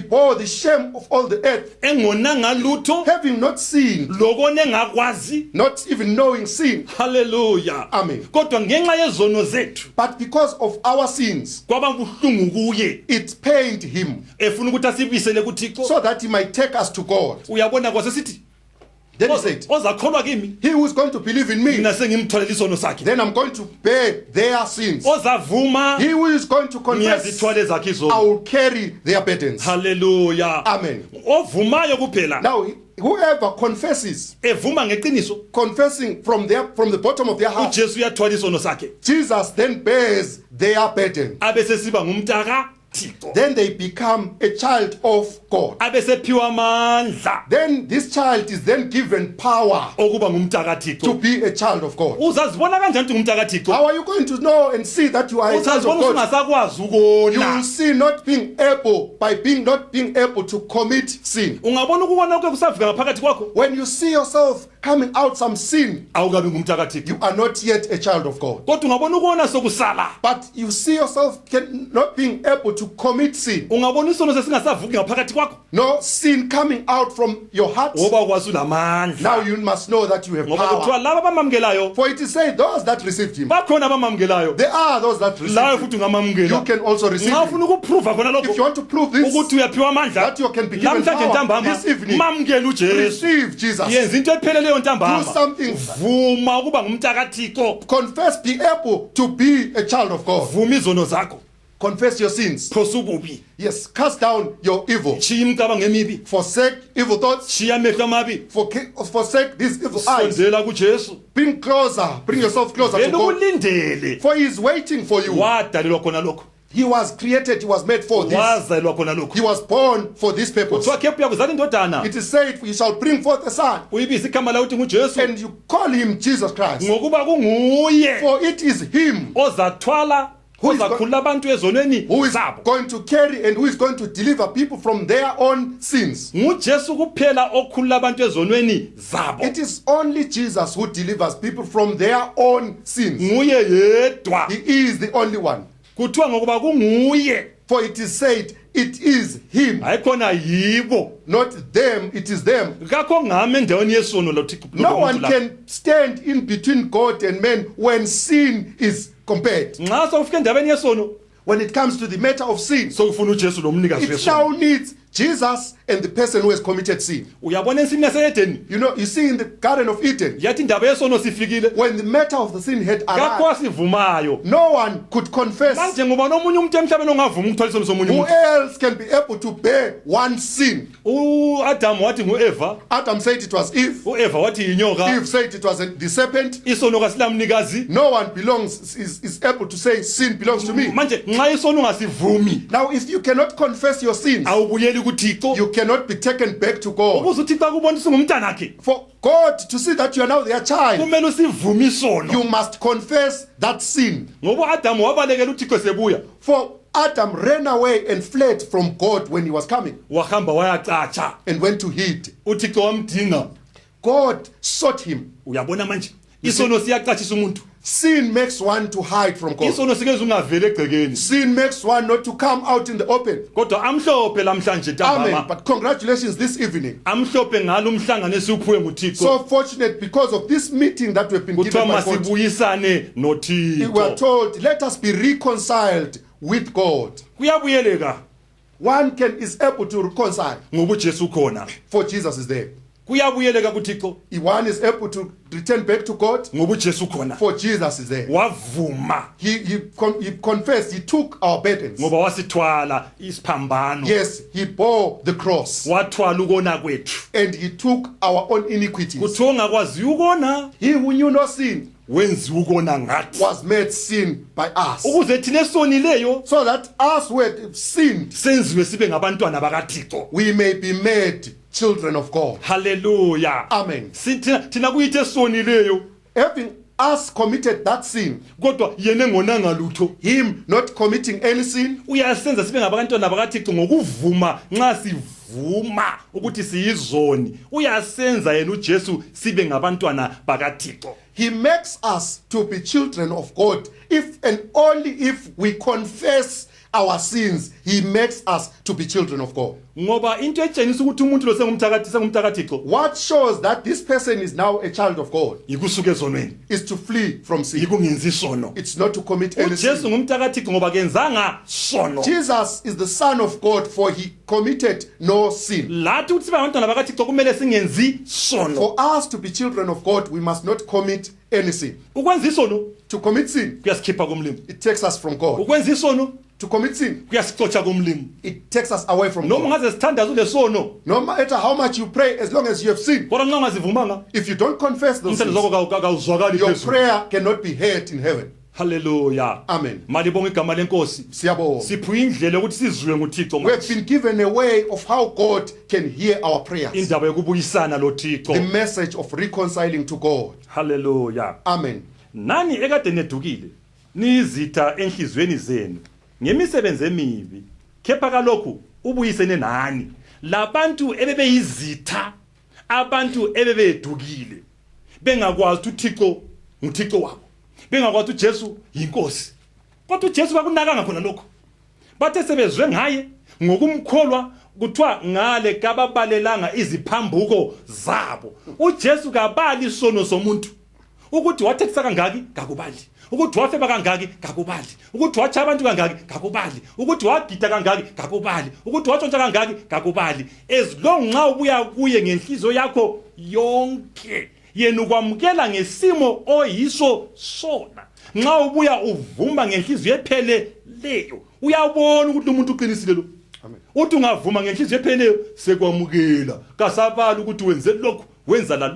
bore the shame of all the earth, engonanga lutho having not sinned, lokone engakwazi not even knowing sin. haleluya Amen. kodwa ngenxa yezono zethu But because of our sins, kwaba buhlungu kuye it pained him efuna ukuthi asibuyisele kuThixo so that he might take us to God. uyabona kwasesithi Then he said, ozakholwa kimi he who is going to believe in me, mina sengimtholela isono sakhe then I'm going to bear their sins. ozavuma He who is going to confess, ngiyazithwala ezakhe I izono will carry their burdens. haleluya Amen. ovumayo kuphela Now, whoever confesses, evuma ngeqiniso confessing from the bottom of their heart, uJesu uyathwala isono sakhe Jesus then bears their burden. abese siba ngumtaka Thixo. then they become a child of God. Abesephiwa amandla Then this child is then given power okuba ngumntaka Thixo. to be a child of God. Uzazibona kanjani ukuthi ngumntaka Thixo? How are you going to know and see that you are a child of Uzazibona God? ungasakwazi You will ukona. see not being able to commit sin. Ungabona ukubona konke kusafika ngaphakathi kwakho. When you see yourself coming out some sin, Awukabi ngumntaka Thixo. you are not yet a child of God. Kodwa ungabona ukona sokusala. But you see yourself not being able to commit sin. Ungabona isono sesingasavuki ngaphakathi kwakho. No sin coming out from your heart. Ngoba kwazi ulamandla. Now you must know that you have Ngoba kuthiwa power. laba abamamukelayo For it is said, those that received him, bakhona abamamukelayo. there are those that Lawe received futhi him. ungamamukela. You can also receive Nxa him. ufuna ukuprova khona If you lokho want to prove this, ukuthi uyaphiwa amandla that you can be given namhlanje power ntambama this evening, mamukela uJesu. receive Jesus. Yenza into epheleleyo ntambama. Do something. Vuma ukuba ngumntaka Thixo. Confess, be able to be a child of God. Vuma izono zakho. Confess your sins. Phosa ububi. Yes, cast down your evil. Chiya imicabango emibi. Forsake evil thoughts. Chiya amehlo amabi. Forsake these evil eyes. Sondela kuJesu. Bring yourself closer to Vele God. ukulindele. For he is waiting for you. Wadalelwa khona lokho. He was created, he was made for this. Wazalelwa khona lokho. He was born for this purpose. Kuthiwa kepha yakuzala indodana. It is said, you shall bring forth a son, Uyibisa igama la uthi nguJesu. and you call him Jesus Christ. Ngokuba kunguye For it is him ozathwala ozakhulula abantu ezonweni who is zabo. going to carry and who is going to deliver people from their own sins. NguJesu kuphela okhulula abantu ezonweni zabo. It is only Jesus who delivers people from their own sins. Nguye yedwa. He is the only one. Kuthiwa ngokuba kunguye. For it is said, it is him, Hayikhona yibo. not them, it is them. Kakho ngame endaweni yesono lo Thixo. No one can stand in between God and men when sin is compared. Nxa sofika endaweni yesono When it comes to the matter of sin, sokufuna uJesu lo mnikazi it wesono. now needs Jesus and the person who has committed sin. Uyabona ensimini yaseEdeni You see in the Garden of Eden, yathi indaba yesono sifikile. when the matter of the sin had Kakho arrived, asivumayo. no one could confess. Manje ngoba nomunye umuntu emhlabeni ongavuma ukuthwala isono somunye Who umuntu. else can be able to bear one sin? uAdam wathi nguEva. Adam said it was Eve. uEva wathi yinyoka. Eve said it was the serpent. Isono kasilamnikazi. No one is able to say sin belongs to me. Manje nxa isono ungasivumi Now, if you cannot confess your sins, awubuyeli kuThixo. you cannot be taken back to God. Ukuze uThixo akubone usungumntanakhe For God to see that you are now their child, kumele usivume isono. you must confess that sin. Ngoba uAdam wabalekela uThixo sebuya. For Adam ran away and fled from God when he was coming Wahamba wayacatsha. and went to hide. uThixo wamdinga. God sought him. Uyabona manje isono siyacatshisa umuntu. Sin makes one to hide from God. Isono sikeze ungavele egcekeni. Sin makes one not to come out in the open. Kodwa amhlophe lamhlanje Amen. ntambama. But congratulations this evening. Amhlophe ngalo umhlangano esuphuwe nguThixo. So fortunate because of this meeting that we've been Kuthiwa given by God. masibuyisane We were noThixo. told, let us be reconciled with God. Kuyabuyeleka One is able to reconcile, ngoba uJesu khona. for Jesus is there. Kuyabuyeleka kuThixo One is able to return back to God, ngoba uJesu khona. for Jesus is there. Wavuma He confessed, he took our burdens. ngoba wasithwala isiphambano. Yes, he bore the cross Wathwala ukona kwethu. and he took our own iniquities. Kuthiwa ongakwazi ukona He who knew no sin wenziwa ukona ngathi. was made sin by us, Ukuze thina esonileyo so that us who had sinned, senziwe sibe ngabantwana bakaThixo. we may be made children of God. Hallelujah. Amen. Thina kuyithe esonileyo Having us committed that sin, kodwa yena engonanga lutho. him not committing any sin, Uyasenza sibe ngabantwana bakaThixo ngokuvuma nxa sivuma ukuthi siyizoni. Uyasenza yena uJesu sibe ngabantwana bakaThixo. he makes us to be children of God. If and only if we confess our sins, he makes us to be children of God. Ngoba into etshengisa ukuthi umuntu lo sengumthakathixo What shows that this person is now a child of God yikusuka ezonweni, is to flee from sin. yikungenza isono. It's not to commit any uJesu sin. ngumthakathixo ngoba kenzanga sono. Jesus is the Son of God, for he committed no sin. Lathi ukuthi sibe ngabantwana bakaThixo kumele singenzi sono. For us to be children of God, we must not commit any sin. Ukwenza isono To commit sin, kuyasikhipha kumlimo. it takes us from God. Ukwenza isono To commit sin, kuyasixotsha kumlimo. it takes us away from Noma God. ungaze sithandaze lesono No matter how much you pray, as long as you have sinned, kodwa nxa ungazivumanga if you don't confess those umthandazo sins, wakho kawuzwakali your phezulu. prayer cannot be heard in heaven. Hallelujah. Amen. Malibonga igama lenkosi. Siyabonga. Siphiwe indlela ukuthi sizwe nguThixo We have manje. been given a way of how God can hear our prayers. Indaba yokubuyisana loThixo. The message of reconciling to God. Hallelujah. Amen. Nani ekade nedukile nizitha enhlizweni zenu ngemisebenzi emibi kepha kalokhu ubuyisene nani labantu ebebeyizitha abantu ebebedukile bengakwazi ukuthi uThixo nguThixo wabo bengakwazi ukuthi Jesu yinkosi kodwa uJesu bakunakanga khona lokho bathe sebezwe ngaye ngokumkholwa kuthiwa ngale kababalelanga iziphambuko zabo uJesu kabali isono somuntu ukuthi wathekisa kangaki kakubali ukuthi wafeba kangaki kakubali ukuthi wacha abantu kangaki kakubali ukuthi wagida kangaki kakubali ukuthi watshontsha kangaki kakubali as long nxa ubuya kuye ngenhliziyo yakho yonke yena ukwamukela ngesimo oyiso sona nxa ubuya uvuma ngenhliziyo epheleleyo uyabona ukuthi umuntu uqinisile lo uthi ungavuma ngenhliziyo epheleleyo sekwamukela kasabali ukuthi wenze lokho wenza la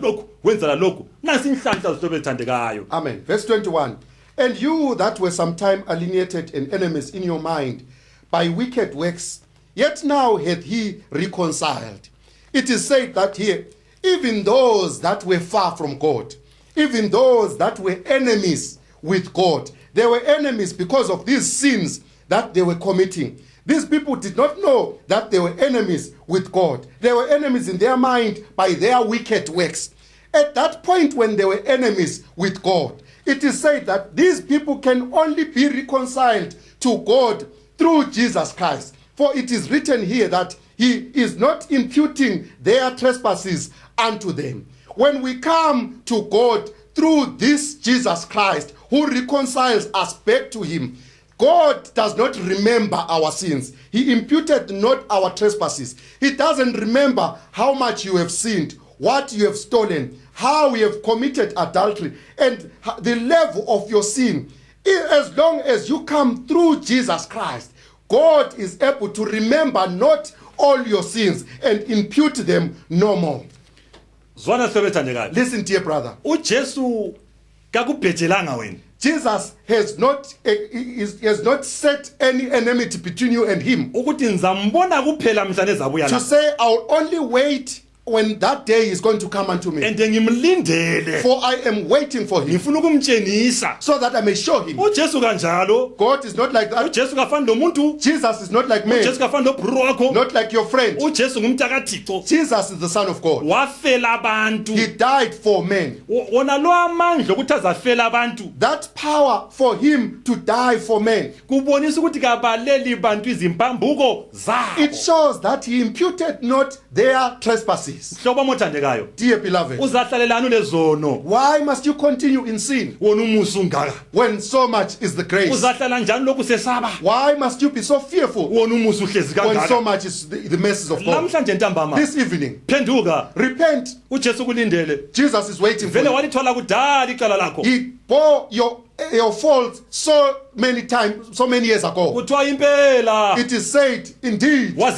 lokho nasi inhlanhla zihlobo ethandekayo. Amen. Verse 21. And you that were sometime alienated and enemies in your mind by wicked works, yet now hath he reconciled. It is said that here, even those that were far from God, even those that were enemies with God, they were enemies because of these sins that they were committing. These people did not know that they were enemies with God. They were enemies in their mind by their wicked works. At that point when they were enemies with God, it is said that these people can only be reconciled to God through Jesus Christ. For it is written here that he is not imputing their trespasses unto them. When we come to God through this Jesus Christ who reconciles us back to him, God does not remember our sins. He imputed not our trespasses. He doesn't remember how much you have sinned, what you have stolen, how you have committed adultery, and the level of your sin. As long as you come through Jesus Christ, God is able to remember not all your sins and impute them no more. Listen, dear brother. uJesu kakubhejelanga wena. Jesus has not set any enmity between you and him. Ukuthi nizambona kuphela mhla nezabuya la. To say I'll only wait when that day is going to come unto me. And ngimlindele. For I am waiting for him. Ngifuna ukumtshengisa. So that I may show him. uJesu kanjalo. God is not like that. uJesu kafani nomuntu. Jesus is not like me. uJesu kafani nobhuru wakho. Not like your friend. uJesu ngumntakaThixo. Jesus is the Son of God. Wafela abantu. He died for men. Wona lo amandla ukuthi azafela abantu. That power for him to die for men. Kubonisa ukuthi kabaleli bantu izimpambuko zabo. It shows that he imputed not their trespasses. Dear beloved, why must you continue in sin when so much is the grace? Why must you be so fearful when so much is the mercies of God? This evening, repent. Jesus is waiting for you. He bore your fault so many times, so many years ago. It is said, indeed, he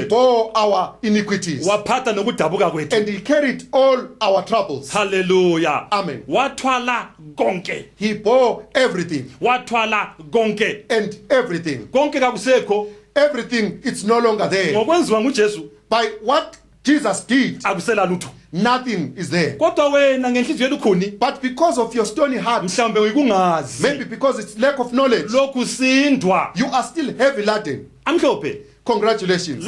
bore our iniquities and he carried all our troubles. Hallelujah. Amen. He bore everything and everything. Everything, it's no longer there. By what Jesus did, nothing is there. But because of your stony heart, maybe because it's lack of knowledge, you are still heavy laden. Congratulations.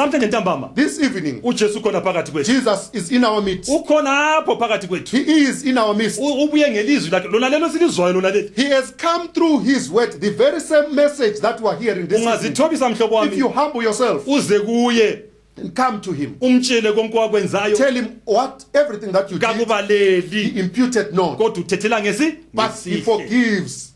This evening, Jesus is in our midst. He is in our midst. He has come through his word, the very same message that we are hearing this evening. If you humble yourself and come to him, tell him what everything that you did, he imputed not, but he forgives.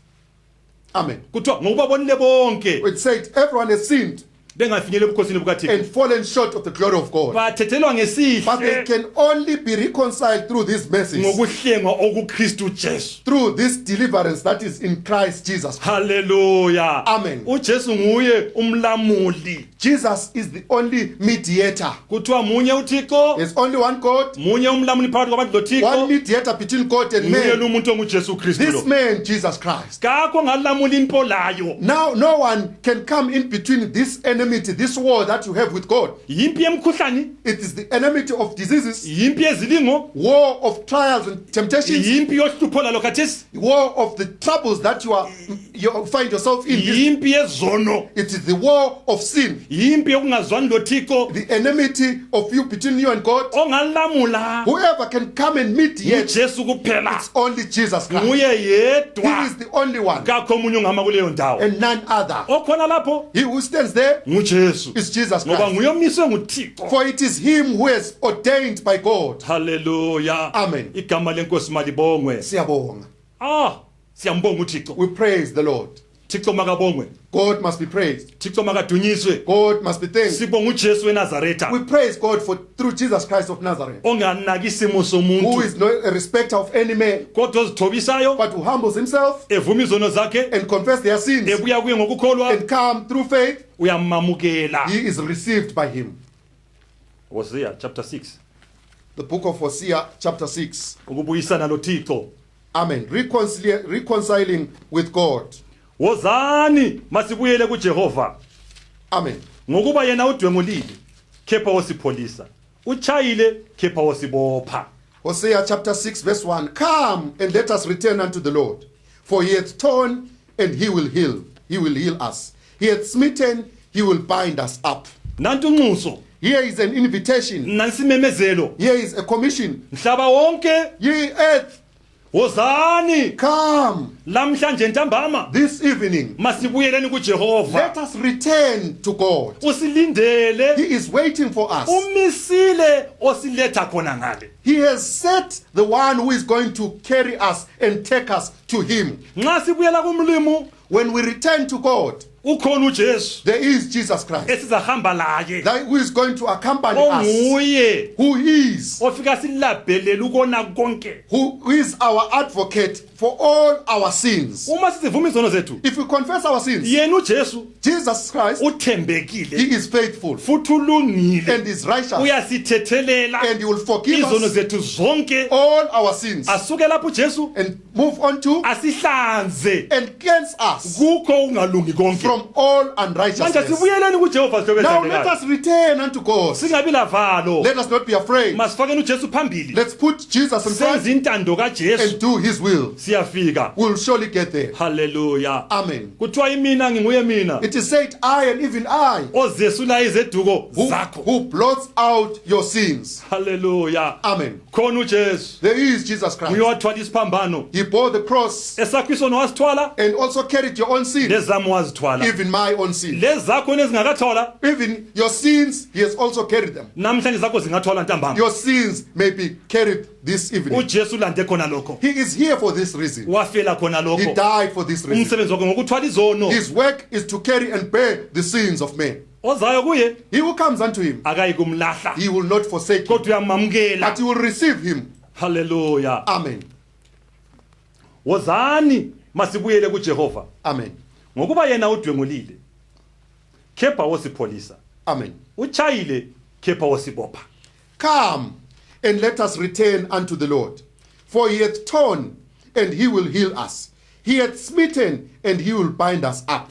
Amen. It said everyone has sinned bengafinyele ebukhosini bukaThixo and fallen short of the glory of God. bathethelwa But they ngesihle can only be reconciled through these mercies, ngokuhlengwa okuKristu Jesu. through this deliverance that is in Christ Jesus. Hallelujah. Amen. uJesu nguye umlamuli. Jesus is the only mediator. Kuthiwa munye uThixo, There's only one God, munye umlamuli phakathi kwabantu one loThixo. mediator between God and Nguye man. lo muntu onguJesu Kristu This lo. man, Jesus Christ. Kakho ngalamula impolayo. Now, no one can come in between this enmity, this war that you have with God. Yimpi yemkhuhlane, It is the enmity of diseases, yimpi yezilingo, war of trials and temptations, yimpi yohlupho lalo khathesi, war of the troubles that you find yourself in. yimpi yezono, It is the war of sin, yimpi yokungazwani loThixo. the enmity of you between you and God. Ongalamula Whoever can come and mediate, uJesu kuphela. it's only Jesus Christ. Nguye He yedwa. is the only one Kakho omunye ongama kuleyo ndawo. and none other. Okhona lapho He who stands there nguJesu. is Jesus Ngoba Christ. nguye omiswe nguThixo. For it is him who is ordained by God. Hallelujah. Amen. Igama lenkosi malibongwe. Siyabonga. Siyambonga uThixo. We praise the Lord. Thixo makabongwe. God must be praised. Thixo makadunyiswe. God must be thanked. Sibonga uJesu weNazaretha. We praise God for through Jesus Christ of Nazareth, Onganaki isimo who somuntu. is not a respecter of any man, Kodwa ozithobisayo, but who humbles himself evuma izono zakhe, and confess their sins ebuya kuye ngokukholwa, and come through faith. uyamamukela. He is received by him. Hosea chapter 6. The book of Hosea chapter 6. Ukubuyisana loThixo. Amen. Reconciling with God. Wozani masibuyele kuJehova. Amen. Ngokuba yena udwengulile, kepha wosipholisa. Uchayile, kepha wosibopha. Hosea chapter 6 verse 1. Come and let us return unto the Lord. For he hath torn and he will heal. He will heal us. He hath smitten, he will bind us up. Nantu unxuso, Here is an invitation. nansimemezelo. Here is a commission. Mhlaba wonke, Ye earth, wozani come lamhlanje ntambama. this evening. Masibuyeleni kuJehova. Let us return to God. Usilindele, He is waiting for us. umisile osiletha khona ngale. He has set the one who is going to carry us and take us to him. Nxa sibuyela kumlimo, When we return to God, ukhona uJesu there is Jesus Christ, esizahamba laye. that who is going to accompany us, Onguye who is ofika silabhelele ukona konke. who is our advocate for all our sins. Uma sizivuma izono zethu, If we confess our sins, yena uJesu Jesus Christ, uthembekile he is faithful futhi ulungile, and is righteous, uyasithethelela and he will forgive izono us zethu zonke. all our sins Asuke lapho uJesu and move on to asihlanze and cleanse us kukho ungalungi konke. from all Manje unrighteousness. sibuyeleni kuJehova Now let sihlobezane. us return unto God. Singabi lavalo. Let us not be afraid. Masifakeni uJesu phambili. Let's put Jesus in front Senze intando kaJesu. and do his will. Siyafika. We'll surely get there. Hallelujah. Amen. Kuthiwa imina nginguye mina. It is said, I and even I, Ozesula izeduko zakho. who blots out your sins. Hallelujah. Amen. Khona uJesu. There is Jesus Christ. Uyowathwala isiphambano. He bore the cross Esakho isono wasithwala, and also carried your own sin, lezami wazithwala. even my own sin. Lezakho nezingakathola, Even your sins, he has also carried them. namhlanje zakho zingathwala ntambama. Your sins may be carried this evening. uJesu lande khona lokho. He is here for this reason. Wafela khona He lokho. died for this reason. Umsebenzi wakhe ngokuthwala izono. His work is to carry and bear the sins of men. Ozayo kuye He who comes unto him, akayi kumlahla. he will not forsake him, Kodwa uyamamukela. but he will receive him. Hallelujah. Amen. Wozani masibuyele kuJehova. Amen. Ngokuba yena udwengulile, kepha wosipholisa. Amen. Uchayile, kepha wosibopha. Come and let us return unto the Lord. For he hath torn and he will heal us. He hath smitten and he will bind us up.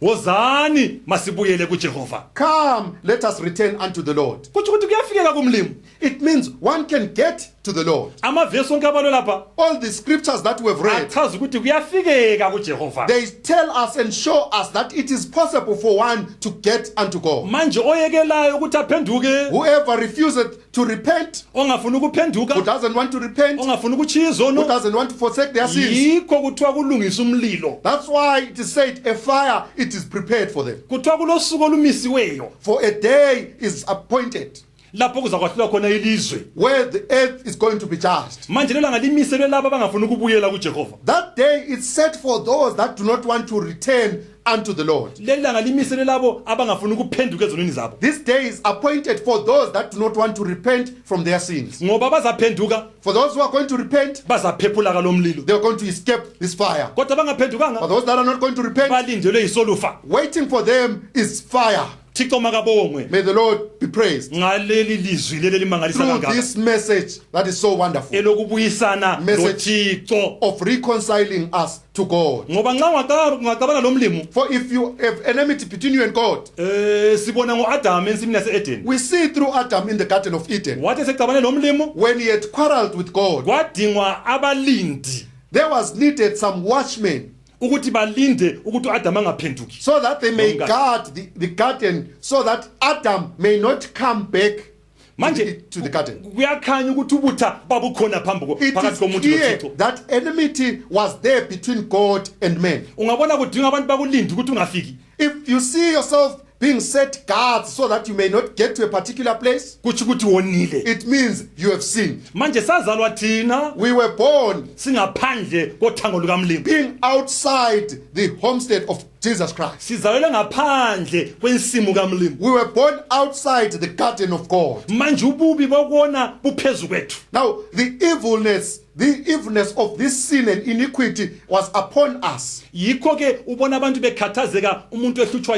Wozani masibuyele kuJehova. Come, let us return unto the Lord. Kuthi ukuthi kuyafikeka kumlimo. It means one can get to the Lord. Amavesi onke abalo lapha All the scriptures that we have read, achaza ukuthi kuyafikeka kuJehova. they tell us and show us that it is possible for one to get unto God. Manje oyekelayo ukuthi aphenduke, Whoever refuses to repent, ongafuna who ukuphenduka, doesn't want to repent, ongafuna ukuchiya who izono, doesn't want to forsake their sins. yikho kuthiwa kulungisa umlilo. That's why it is said a fire, it is prepared for them. Kuthiwa kulosuku olumisiweyo For a day is appointed lapho kuzakwahlulwa khona ilizwe. where the earth is going to be judged. Manje lelo ngalimiselwe laba abangafuna ukubuyela kuJehova. That That day is set for those that do not want to return unto the Lord. lelanga limisele labo abangafuna ukuphenduka ezonweni zabo This day is appointed for those that do not want to repent from their sins. ngoba bazaphenduka For those who are going to repent, bazaphephula kalomlilo they are going to escape this fire. kodwa For bangaphendukanga those that are not going to repent, balindelwe yisolufa waiting for them is fire. Thixo makabongwe May the Lord be praised ngaleli lizwi leli limangalisa through kangaka this message that is so wonderful elokubuyisana Message. noThixo of reconciling us to God. ngoba nxa ungacabana lomlimo For if you have enmity between you and God, sibona ngoAdam ensimini yase-Eden we see through Adam in the Garden of Eden, wathi secabane lomlimo when he had quarreled with God, kwadingwa abalindi there was needed some watchmen ukuthi balinde ukuthi uAdam angaphenduki so that they may Nomkakhe. guard the garden, so that Adam may not come back manje to the garden. kuyakhanya ukuthi ubutha babukhona It phakathi is komuntu clear noThixo that enmity was there between God and man. ungabona kudinga abantu bakulinde ukuthi ungafiki If you see yourself being set guards so that you may not get to a particular place, kuthi ukuthi wonile it means you have sinned. manje sazalwa thina We were born singaphandle kothango lukamlimo being outside the homestead of Jesus Christ. sizalelwe ngaphandle kwensimo kamlimo We were born outside the garden of God. manje ububi bokona buphezu kwethu Now, the evilness of this sin and iniquity was upon us. yikho ke ubona abantu bekhathazeka umuntu ehlutshwa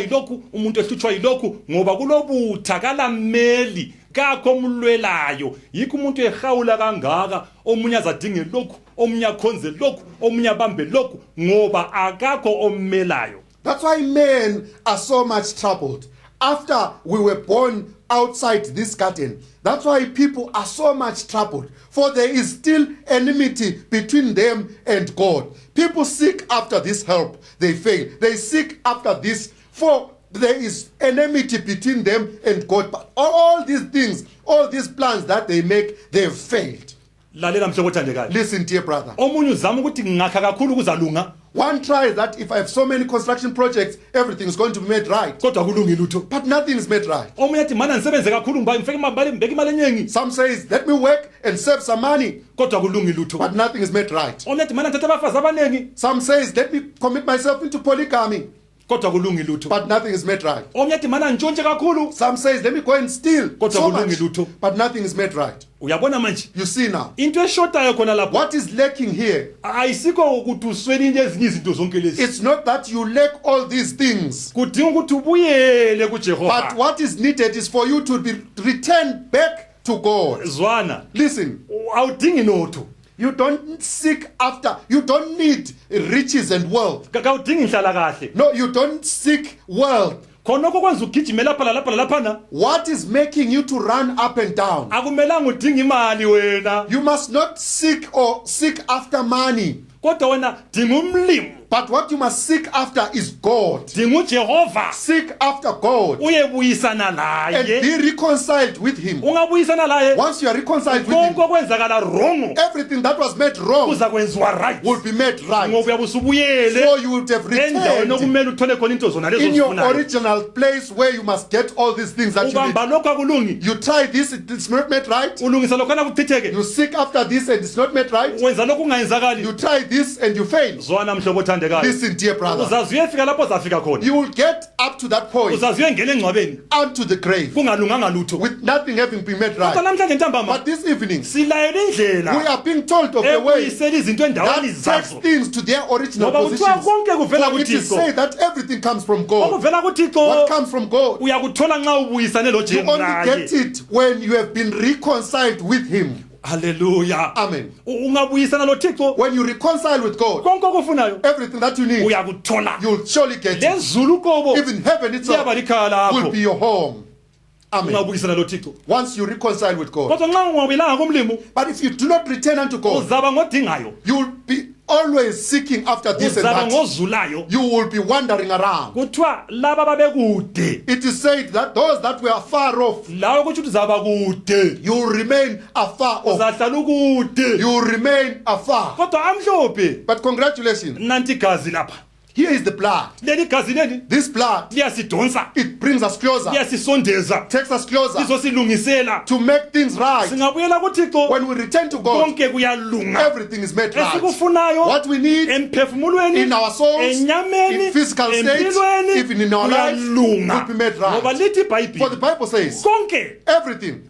yilokhu ngoba kulobutha kalameli kakho omlwelayo yikho umuntu ehawula kangaka omunye azadinge lokhu omunye akhonze lokhu omunye abambe lokhu ngoba akakho ommelayo. That's why men are so much troubled. After we were born outside this garden, that's why people are so much troubled. For there is still enmity between them and God. People seek after this help, they fail. They seek after this, for there is enmity between them and God. But all these things, all these plans that they make, they have failed. Lalela mhlobo othandekayo. Listen, dear brother. Omunye uzama ukuthi ngakha kakhulu kuzalunga. One tries that if I have so many construction projects, everything is going to be made right. Kodwa kulungile utho. But nothing is made right. Omunye athi mana nisebenze kakhulu ngibeke imali eningi. Some says, let me work and save some money. Kodwa kulungile utho. But nothing is made right. Omunye athi mana ngithatha abafazi abaningi. Some says, let me commit myself into polygamy. Kodwa kulungile utho. But nothing is made right. Omunye athi mana ntshontshe kakhulu. Some says, let me go and steal Kodwa so much. kulungile utho. But nothing is made right. Uyabona manje? You see now. Into eshotayo khona lapho. What is lacking here? Ayisikho ukuthi uswele into ezinye izinto zonke lezi. It's not that you lack all these things. Kudinga ukuthi ubuyele But kuJehova. what is needed is for you to be returned back to God. Zwana. Listen. Awudingi notho. You don't seek after, you don't need riches and wealth. Kakawudingi inhlala kahle. No, you don't seek wealth. Khonoko kwenza ugijimela lapha laphana. What is making you to run up and down? Akumelanga udinga imali wena. You must not seek after money. Kodwa wena dinga umlimo. But what you must seek after is God. Dinga uJehova. Seek after God Uyebuyisana and laye. be reconciled with Him. Ungabuyisana laye. Once you are reconciled with Him, Konke okwenzakala wrong everything that was made wrong kuza kwenziwa right. will be made right. Ngoba uyabusubuyele So you would have endaweni returned okumele uthole khona into zona lezo in your zifunayo. original place where you must get all these things that you need. Ubamba lokho akulungi. You try this, it's not made right. Ulungisa lokho kuchitheke. You seek after this and it's not made right. Wenza lokho ungayenzakali. You try this and you fail. Zwana mhlobo othandekayo. Listen, dear brother. Uzazi uyefika lapho zafika khona. You will get up to that point, Uzazi uyengena engcwabeni unto the grave, kungalunganga lutho. with nothing having been made Kodwa right. namhlanje ntambama But this evening, silayele we indlela are being told of the way ebuyisela izinto endaweni that takes zazo. things to their original Ngoba kuthiwa positions. konke kuvela For it is kuThixo. said that everything comes from God. Okuvela What kuThixo comes from God? uyakuthola nxa ubuyisane lo You Jesu only get naye. it when you have been reconciled with Him. Hallelujah. Amen. Ungabuyisana lo Thixo When you reconcile with God, konke okufunayo everything that you need, uyakuthola. you'll surely get it. Lezulu kobo Even heaven itself liyaba likhaya will lakho. be your home. Amen. Ungabuyisana lo Thixo. Once you reconcile with God. Kodwa nxa ungawelanga kumlimo But if you do not return unto God, uzaba ngodingayo. you'll be always seeking after this and Uzaba that. ngozulayo. You will be wandering around. Kuthiwa laba babekude. It is said that those that were far off, Lawe kuthi uzaba kude. you will remain afar off. Uzahlala ukude. You will remain afar. Kodwa amhlophe But congratulations. nanti igazi lapha. Here is the blood. Leli gazi leli This blood, liyasidonsa, it brings us closer, liyasisondeza, takes us closer lizosilungisela. to make things right. Singabuyela kuThixo When we return to God, konke kuyalunga. everything is made right. Esikufunayo What we need emphefumulweni, in our souls, enyameni, in physical state, empilweni, even in our lives, kuyalunga. will be made right. Ngoba lithi For the iBhayibheli Bible says, konke everything,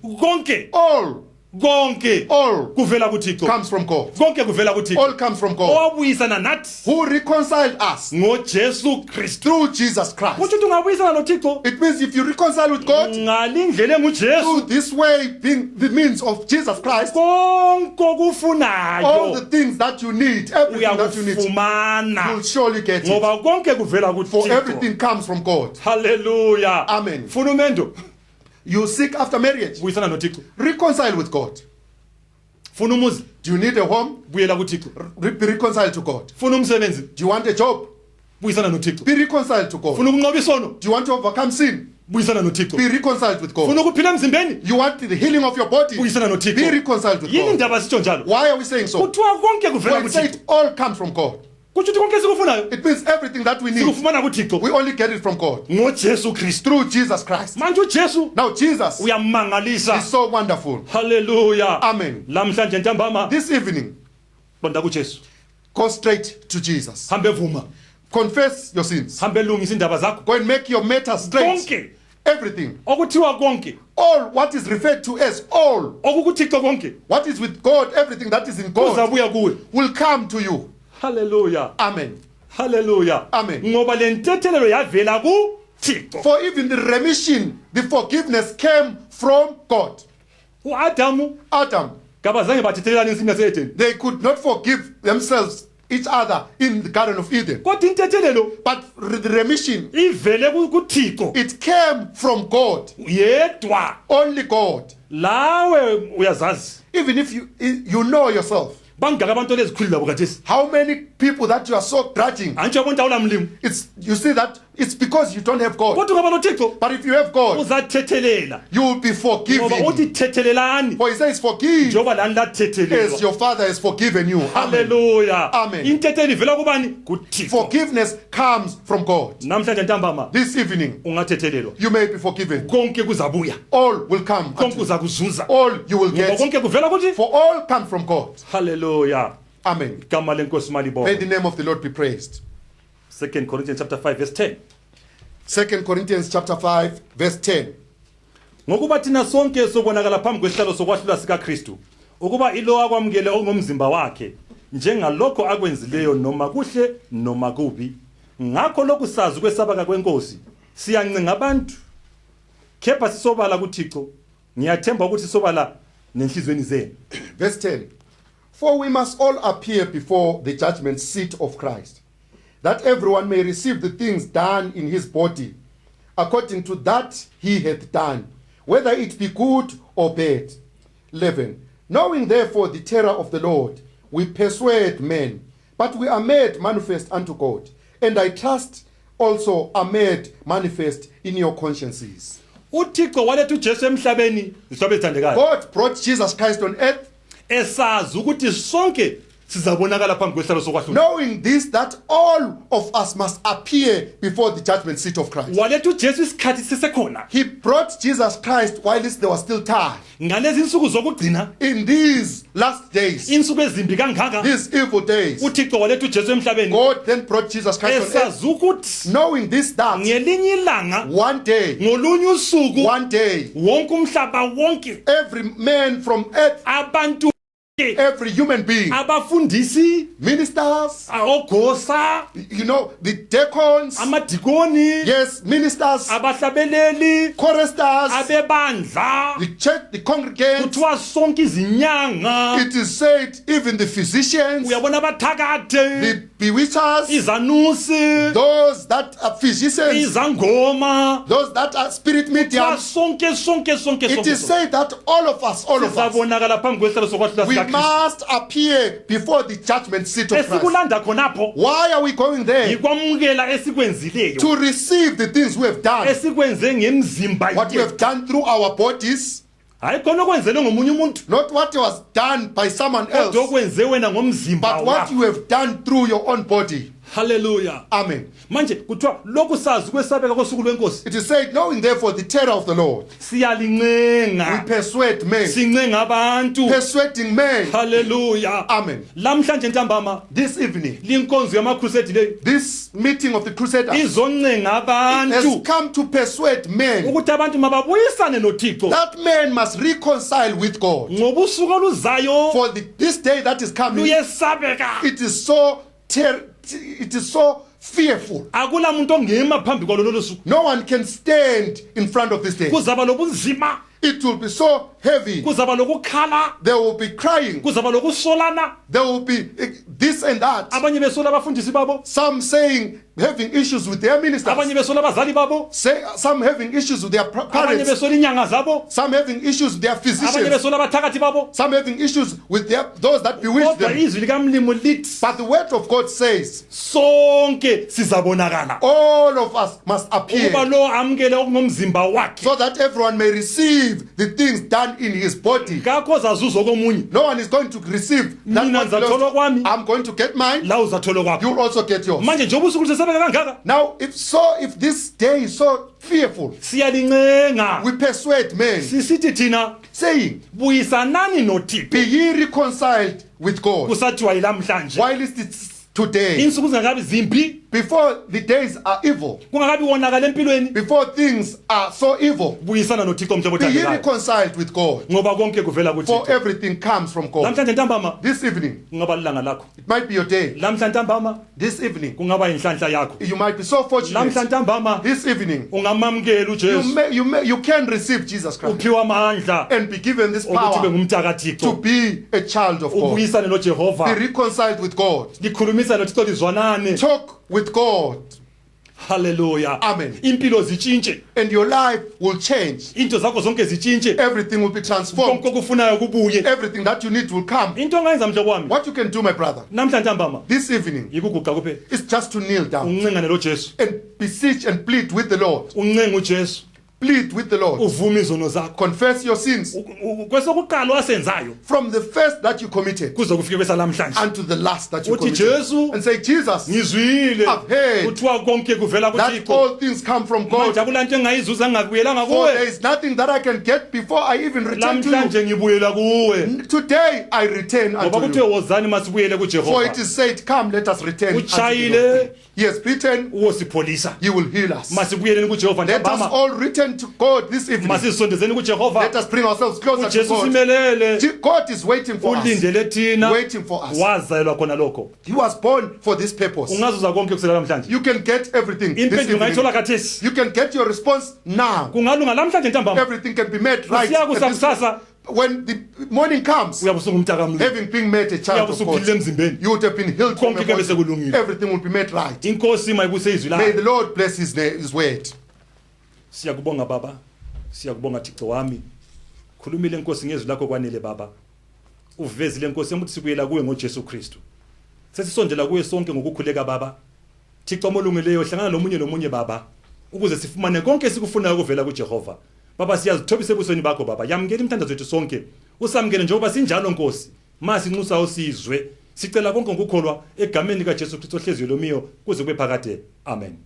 all kuvela kuThixo. comes from God. Konke kuvela kuThixo. All comes from God. Owabuyisana nathi Who reconciled us ngoJesu Kristu. through Jesus Christ. Kuthi ungabuyisana noThixo It means if you reconcile with God ngalindlela enguJesu, through this way, being the means of Jesus Christ, konke all okufunayo the things that you need, everything that you need, uyakufumana. you'll surely get it. Ngoba konke kuvela For kuThixo. everything comes from God. Hallelujah. Amen. Funa umendo, You seek after marriage, buyisana noThixo. reconcile with God. Funa umuzi, Do you need a home? buyela kuThixo. Be reconciled to God. Funa umsebenzi, Do you want a job? buyisana noThixo. Be reconciled to God. Funa ukunqoba isono, Do you want to overcome sin? buyisana noThixo. Be reconciled with God. Funa ukuphila emzimbeni, You want the healing of your body? buyisana Be noThixo. reconciled with Yini God. indaba sitsho njalo? Why are we saying so? Kuthiwa konke kuvela When we say kuThixo. it all comes from God, Kuthi ukuthi konke sikufunayo it means everything that we need, sikufumana kuThixo we only get it from God ngoJesu Kristu. through Jesus Christ. Manje uJesu Now Jesus uyamangalisa. is so wonderful. Hallelujah. Amen. Lamhlanje ntambama This evening, qonda kuJesu. go straight to Jesus. Hambe vuma. Confess your sins. Hambe lungisa indaba zakho. Go and make your matter straight. Konke Everything. okuthiwa konke, All what is referred to as all, okukuThixo konke what is with God, everything that is in God kuzabuya kuwe. will come to you. Hallelujah. Amen. Hallelujah. Amen. Ngoba lentethelelo yavela kuThixo. For even the remission, the forgiveness came from God. uAdamu Adam, kabazange bathethelelana insini yaseEdeni. they could not forgive themselves each other in the Garden of Eden. Kodwa intethelelo But the remission, ivele kuThixo it came from God. yedwa. Only God. Lawe uyazazi Even if you know yourself, bangaka abantu lezikhulu labo khathesi. how many people that you are so grudging, Antsho bonke awulamlimo. you see that it's because you don't have God. Kodwa ngaba noThixo But if you have God, uzathethelela. you will be Ngoba forgiving. uthi thethelelani For he says, forgive njengoba lani as lathethelelwa. your Father has forgiven you. Amen. Hallelujah. Amen. Intethelo ivela kubani? kuThixo. Forgiveness comes from God. Namhlanje ntambama This evening, ungathethelelwa. you may be forgiven. Konke kuzabuya. All will come. Konke unto you. uzakuzuza. All you will Ngoba get. konke kuvela kuthi. For all come from God. Hallelujah. Amen. Igama lenkosi May malibonke. the name of the Lord be praised. 2 Corinthians chapter 5 verse 10. 2 Corinthians chapter 5 verse 10. Ngokuba thina sonke sobonakala phambi kwesihlalo sokwahlula sikaKristu, ukuba ilo akwamukele ongomzimba wakhe njengalokho akwenzileyo noma kuhle noma kubi. Ngakho lokhu sazi kwesabaka kwenkosi, siyancenga abantu. Kepha sisobala kuThixo, ngiyathemba ukuthi sobala nenhlizweni zenu. Verse 10. For we must all appear before the judgment seat of Christ, that everyone may receive the things done in his body, according to that he hath done, whether it be good or bad. 11. Knowing therefore the terror of the Lord, we persuade men, but we are made manifest unto God, and I trust also are made manifest in your consciences. uThixo waletha uJesu emhlabeni, isihlobo esithandekayo. God brought Jesus Christ on earth, Esazi ukuthi sonke sizabonakala phambi kwesihlalo sokwahlula. knowing this, that all of us must appear before the judgment seat of Christ. Waletha uJesu isikhathi sisekhona. He brought Jesus Christ while there was still time. Ngalezi insuku zokugcina, In these last days, insuku ezimbi kangaka, these evil days, uThixo waletha uJesu emhlabeni. God then brought Jesus Christ on earth, Esazi ukuthi knowing this, that ngelinye ilanga, one day, ngolunye usuku, wonke umhlaba wonke, every man from earth, abantu, every human being, abafundisi, ministers, ogosa, the deacons, amadikoni, yes, ministers, abahlabeleli, choristers, abebandla, the church, the congregants, kuthiwa sonke izinyanga, it is said, even the physicians, uyabona abathakade, the bewitchers, izanusi, those that are physicians, izangoma, those that are spirit kuthiwa mediums. sonke. It is said that all of us, sizabonakala phambi kwesihlalo sokwahlula we sikaKristu. must appear before the judgment seat of Christ. Esikulanda khonapho, Why are we going there? yikwamukela esikwenzileyo, To receive the things we have done, esikwenze ngemzimba what we yethu. have done through our bodies, Hayi khona okwenzelwe ngomunye umuntu, not what was done by someone kodwa else, okwenze wena ngomzimba but what wakho. you have done through your own body. Hallelujah. Amen. Manje kuthiwa lokhu sazi kwesabeka kosuku lwenkosi. It is said, knowing therefore the terror of the Lord, we Siyalincenga. persuade men. Sincenga abantu. Persuading men. Hallelujah. Amen. Lamhlanje ntambama This evening, linkonzo yama crusade le this meeting of the Crusaders izoncenga has abantu come to persuade men ukuthi abantu mababuyisane noThixo. that men must reconcile with God. Ngoba usuku oluzayo For this day that is coming, luyesabeka. it is so fearful. Akula muntu ongema phambi kwalo lolu suku. No one can stand in front of this day. Kuzaba lobunzima, It will be so heavy. kuzaba lokukhala, There will be crying. kuzaba lokusolana. There will be this and that. Abanye besola abafundisi babo, Some saying having issues with their ministers. abanye besola abazali babo, Some having issues with their abanye parents. besola inyanga zabo, Some having issues with their abanye physicians. besola abathakathi babo. Some having issues with those that bewitch Kodwa them. izwi likamlimo lithi But the word of God says, sonke sizabonakala. all of us must appear, Ukuba lo amkele okungomzimba wakhe. so that everyone may receive the things done in his body. Kakho zazuzo komunye, No one is going to receive that Mina what ngizathola belongs. kwami. I'm going to get mine. la uzathola kwakho. You'll also get yours. Manje njengoba usuku lusesabeka kangaka, Now, if this day is so fearful, siyalincenga. we persuade men, Sisithi thina saying, buyisanani noThixo. be ye reconciled with God. Kusathiwa yilamhlanje. While is it today? Insuku zingakabi zimbi, Before the days are evil, kungakabi wonakala empilweni, before things are so evil, buyisana noThixo mhlobo be ye othandekayo. reconciled with God. Ngoba konke kuvela For kuThixo. everything comes from God. Lamhlanje ntambama This evening, kungaba lilanga lakho. it might be your day. Lamhlanje ntambama This evening, kungaba inhlanhla yakho. you might be so fortunate. Lamhlanje ntambama This evening, ungamamukela uJesu. you can receive Jesus Christ Uphiwa amandla and be given this ukuthi ube power ngumntakaThixo. to be a child of God. Ubuyisane Be noJehova. reconciled with God. Likhulumisa noThixo lizwanane. Talk with God. Hallelujah. Amen. Impilo zitshintshe. And your life will change. Into zakho zonke zitshintshe. Everything will be transformed. Konke okufunayo kubuye. Everything that you need will come. Into ongayenza mhlobo wami. What you can do, my brother, Namhlanje ntambama this evening yikuguqa kuphela. is just to kneel down Uncencane loJesu. and beseech and plead with the Lord. Uncenga uJesu. Plead with the Lord. Uvume izono zakho. Confess your sins Kwesokuqala wasenzayo from the first that you committed kuze kufike besalamhlanje. unto the last that you Uthi committed. Jesu, And say, Jesus, ngizwile I've heard kuthiwa konke kuvela that kuThixo. all things come from Manje God. akulanto engayizuza ngingabuyelanga For there kuwe. is nothing that I can get before I even return to you. Lamhlanje ngibuyela kuwe. Today I return Ngoba unto kuthiwe you. wozani masibuyele For kuJehova. it is said, come, let us return unto the Lord. Uchayile He has written, usipholisa. He will heal us. Masibuyeleni kuJehova Let us ntambama. all return to God this evening. Masisondezeni kuJehova. Let us bring ourselves closer to uJesu God. simelele. God is waiting for us. Ulindele thina. Waiting for us. Wazalelwa khona lokho. He was born for this purpose. Ungazuza konke kusela namhlanje. You can get everything this Impendulo ungayithola evening. khathesi. You can get your response now. Kungalunga lamhlanje ntambama. Everything can be made right. Usiya at this- kusasa When the morning comes, uyabusuka umntakamlo. having been made a child of Uyabusuphilile God, emzimbeni. you would have been healed from Konke kuyabe your body. sekulungile. Everything will be made right. Inkosi mayibuse izwi May layo. the Lord bless his word. Siyakubonga baba. Siyakubonga Thixo wami. Khulumile Nkosi ngezwi lakho kwanele baba. Uvezile Nkosi ukuthi sikuyela kuwe ngoJesu Kristu. Sesisondela kuwe sonke ngokukhuleka baba. Thixo omolungileyo hlangana nomunye baba. Ukuze sifumane konke sikufunayo kuvela kuJehova. Baba siyazithobisa ebusweni bakho baba. Yamukela imthandazo yethu sonke. Usamukele njengoba sinjalo Nkosi. Masi nxusa usizwe. Sicela konke ngokukholwa egameni likaJesu Kristu ohleziyo lomiyo kuze kube phakade. Amen.